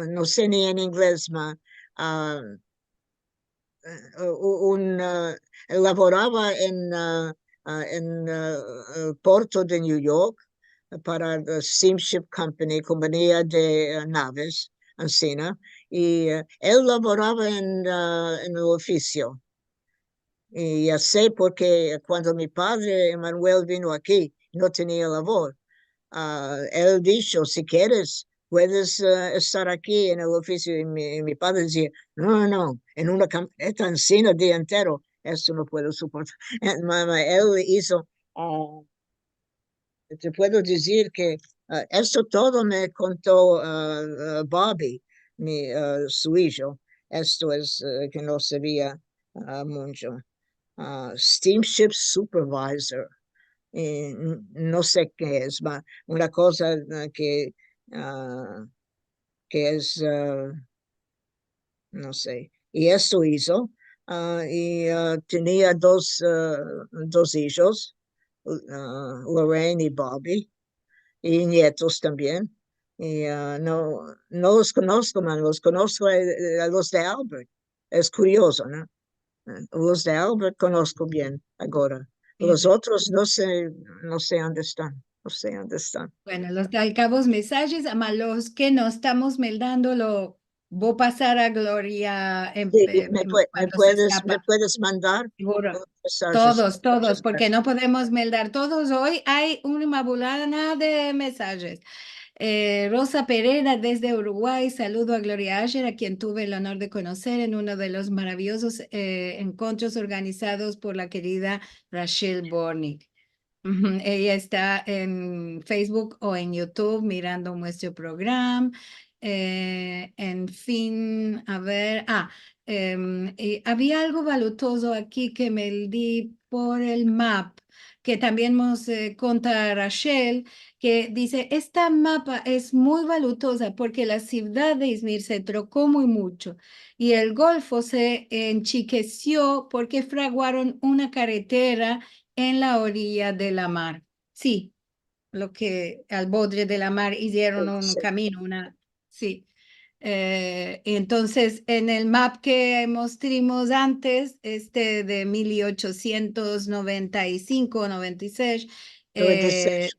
[SPEAKER 2] no sé ni en inglés, ah, laboraba en el puerto de New York para la Steamship Company, compañía de naves, Ancina, y él laboraba en el oficio. Y ya sé porque cuando mi padre Manuel vino aquí, no tenía labor. Él dijo, si quieres, puedes estar aquí en el oficio. Y mi padre decía, no, no, en una camioneta encina el día entero, esto no puedo soportar. Mamá, él hizo, te puedo decir que esto todo me contó Bobby, su hijo. Esto es que no sabía mucho. Steamship Supervisor. No sé qué es, una cosa que es, no sé. Y esto hizo. Tenía dos hijos, Lorraine y Bobby, y nietos también. Y no los conozco, man, los conozco a los de Albert. Es curioso, ¿no? Los de Albert conozco bien ahora. Los otros no sé dónde están. No sé dónde están.
[SPEAKER 1] Bueno, los alcabos mensajes, a los que no estamos meldando, lo voy a pasar a Gloria
[SPEAKER 2] Sí,
[SPEAKER 1] cuando se
[SPEAKER 2] me
[SPEAKER 1] escapa.
[SPEAKER 2] puedes mandar
[SPEAKER 1] Seguro.
[SPEAKER 2] los mensajes.
[SPEAKER 1] Todos,
[SPEAKER 2] Muchas
[SPEAKER 1] porque
[SPEAKER 2] gracias.
[SPEAKER 1] no podemos meldar todos. Hoy hay una bulana de mensajes. Rosa Pereira desde Uruguay, saludo a Gloria Asher, a quien tuve el honor de conocer en uno de los maravillosos encuentros organizados por la querida Rachel Bornick. Ella está en Facebook o en YouTube mirando nuestro programa. En fin, a ver, había algo valutoso aquí que me di por el map, que también nos conta Rachel, que dice, esta mapa es muy valutosa porque la ciudad de Izmir se trocó muy mucho y el Golfo se enchiqueció porque fraguaron una carretera en la orilla de la mar. Sí, lo que al borde de la mar hicieron un
[SPEAKER 2] Sí,
[SPEAKER 1] camino, sí. Entonces, en el map que mostramos antes, este de 1895-96,
[SPEAKER 2] 96.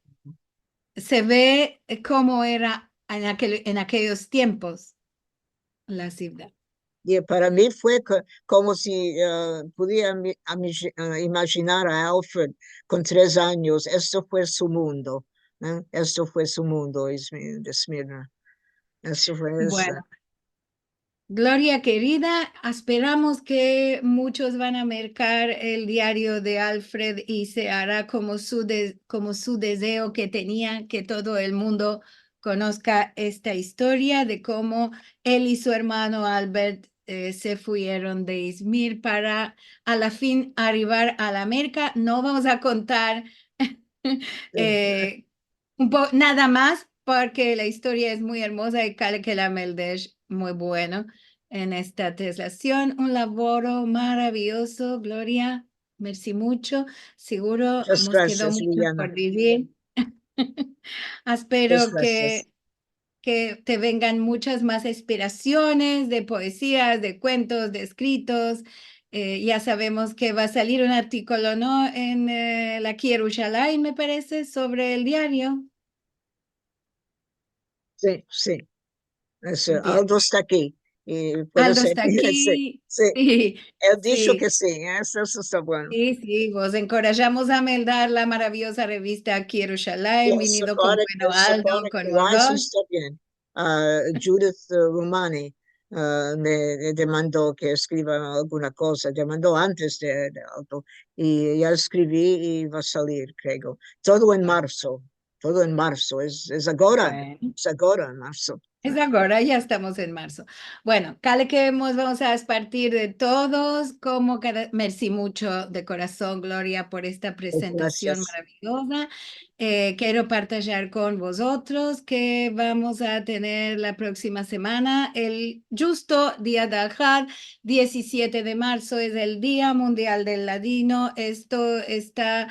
[SPEAKER 1] se ve cómo era en aquellos tiempos la ciudad.
[SPEAKER 2] Y para mí fue como si pudiera imaginar a Alfred con 3 años. Esto fue su mundo. Esto fue su mundo de Esmirna. Eso fue eso.
[SPEAKER 1] Bueno. Gloria querida, esperamos que muchos van a mercar el diario de Alfred y se hará como su deseo que tenía que todo el mundo conozca esta historia de cómo él y su hermano Albert se fueron de Izmir para a la fin arribar a la América. No vamos a contar nada más porque la historia es muy hermosa y Kale que la Meldesh muy bueno en esta traslación. Un laboro maravilloso, Gloria. Merci mucho. Seguro
[SPEAKER 2] Muchas
[SPEAKER 1] nos quedó
[SPEAKER 2] gracias,
[SPEAKER 1] mucho
[SPEAKER 2] Liliana.
[SPEAKER 1] por vivir.
[SPEAKER 2] Muchas
[SPEAKER 1] Espero
[SPEAKER 2] gracias.
[SPEAKER 1] que te vengan muchas más inspiraciones de poesías, de cuentos, de escritos. Ya sabemos que va a salir un artículo, ¿no? En la Yerushalayim, me parece, sobre el diario.
[SPEAKER 2] Sí, sí.
[SPEAKER 1] Bien.
[SPEAKER 2] Aldo está aquí. Y puede
[SPEAKER 1] Aldo
[SPEAKER 2] ser.
[SPEAKER 1] está
[SPEAKER 2] Sí,
[SPEAKER 1] aquí.
[SPEAKER 2] sí.
[SPEAKER 1] Sí,
[SPEAKER 2] Él dicho
[SPEAKER 1] sí,
[SPEAKER 2] que sí. Eso está bueno.
[SPEAKER 1] sí, sí. Vos encorajamos a meldar la maravillosa revista
[SPEAKER 2] Y
[SPEAKER 1] Yerushalayim, venido con bueno
[SPEAKER 2] El
[SPEAKER 1] Aldo,
[SPEAKER 2] Sephora
[SPEAKER 1] con vos
[SPEAKER 2] Rice
[SPEAKER 1] dos.
[SPEAKER 2] está bien. Judith Rumani me demandó que escriba alguna cosa. Demandó antes de Aldo. Y ya escribí y va a salir, creo. Todo en marzo. Todo en marzo. Es ahora.
[SPEAKER 1] Bueno.
[SPEAKER 2] Es ahora en marzo.
[SPEAKER 1] Es ahora, ya estamos en marzo. Bueno, Cale que vamos a partir de todos, como merci mucho de corazón, Gloria, por esta presentación
[SPEAKER 2] Gracias.
[SPEAKER 1] maravillosa. Quiero partillar con vosotros que vamos a tener la próxima semana el justo Día del Had, 17 de marzo es el Día Mundial del Ladino. Esto está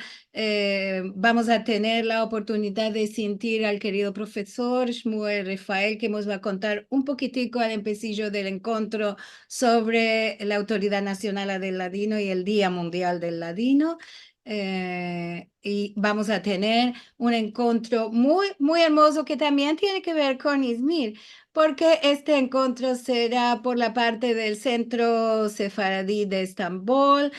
[SPEAKER 1] vamos a tener la oportunidad de sentir al querido profesor Shmuel Rafael, que nos va a contar un poquitico al empecillo del encuentro sobre la Autoridad Nacional del Ladino y el Día Mundial del Ladino. y vamos a tener un encuentro muy, muy hermoso que también tiene que ver con Izmir, porque este encuentro será por la parte del Centro Sefaradí de Estambul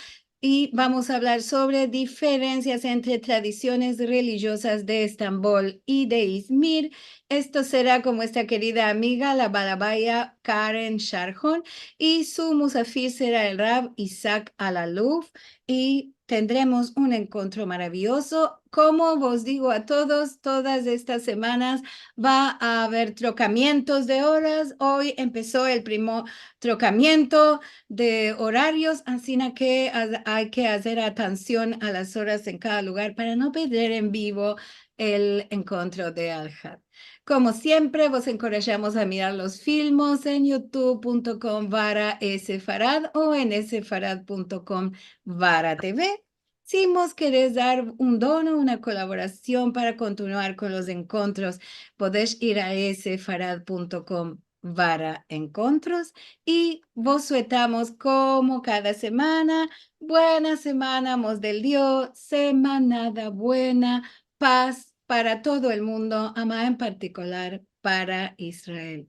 [SPEAKER 1] y vamos a hablar sobre diferencias entre tradiciones religiosas de Estambul y de Izmir. Esto será con nuestra querida amiga, la balabaya Karen Sharjon, y su musafir será el Rab Isaac Alaluf, y tendremos un encuentro maravilloso. Como os digo a todos, todas estas semanas va a haber trocamientos de horas. Hoy empezó el primer trocamiento de horarios, así que hay que hacer atención a las horas en cada lugar para no perder en vivo el encuentro de Al-Had. Como siempre, vos encorajamos a mirar los filmes en youtube.com/sfarad o en sfarad.com/TV. Si vos querés dar un dono, una colaboración para continuar con los encuentros, podés ir a sfarad.com/encuentros y vos suetamos como cada semana. Buena semana, mos del Dios, semanada buena, paz para todo el mundo, ama en particular para Israel.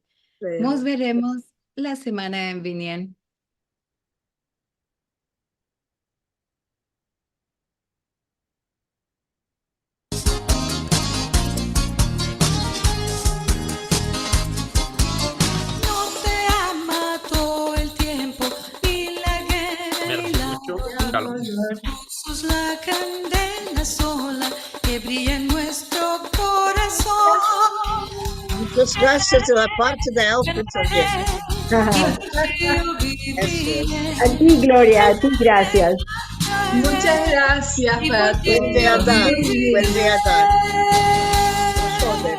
[SPEAKER 1] Nos veremos la semana en viniente.
[SPEAKER 4] No te ama todo el tiempo, ni la guerra ni
[SPEAKER 5] Merci
[SPEAKER 4] la
[SPEAKER 5] mucho. Shalom.
[SPEAKER 4] sos la candela sola que brilla en nuestro corazón.
[SPEAKER 2] Muchas gracias de la parte de Alfred también.
[SPEAKER 6] A ti, Gloria, a ti, gracias.
[SPEAKER 7] Muchas gracias para todos.
[SPEAKER 2] Buen día, Dan. Buen día, Dan. Joder.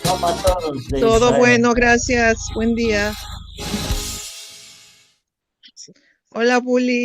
[SPEAKER 8] Como a todos de
[SPEAKER 9] Todo
[SPEAKER 8] Israel.
[SPEAKER 9] bueno, gracias. Buen día. Hola, Bully.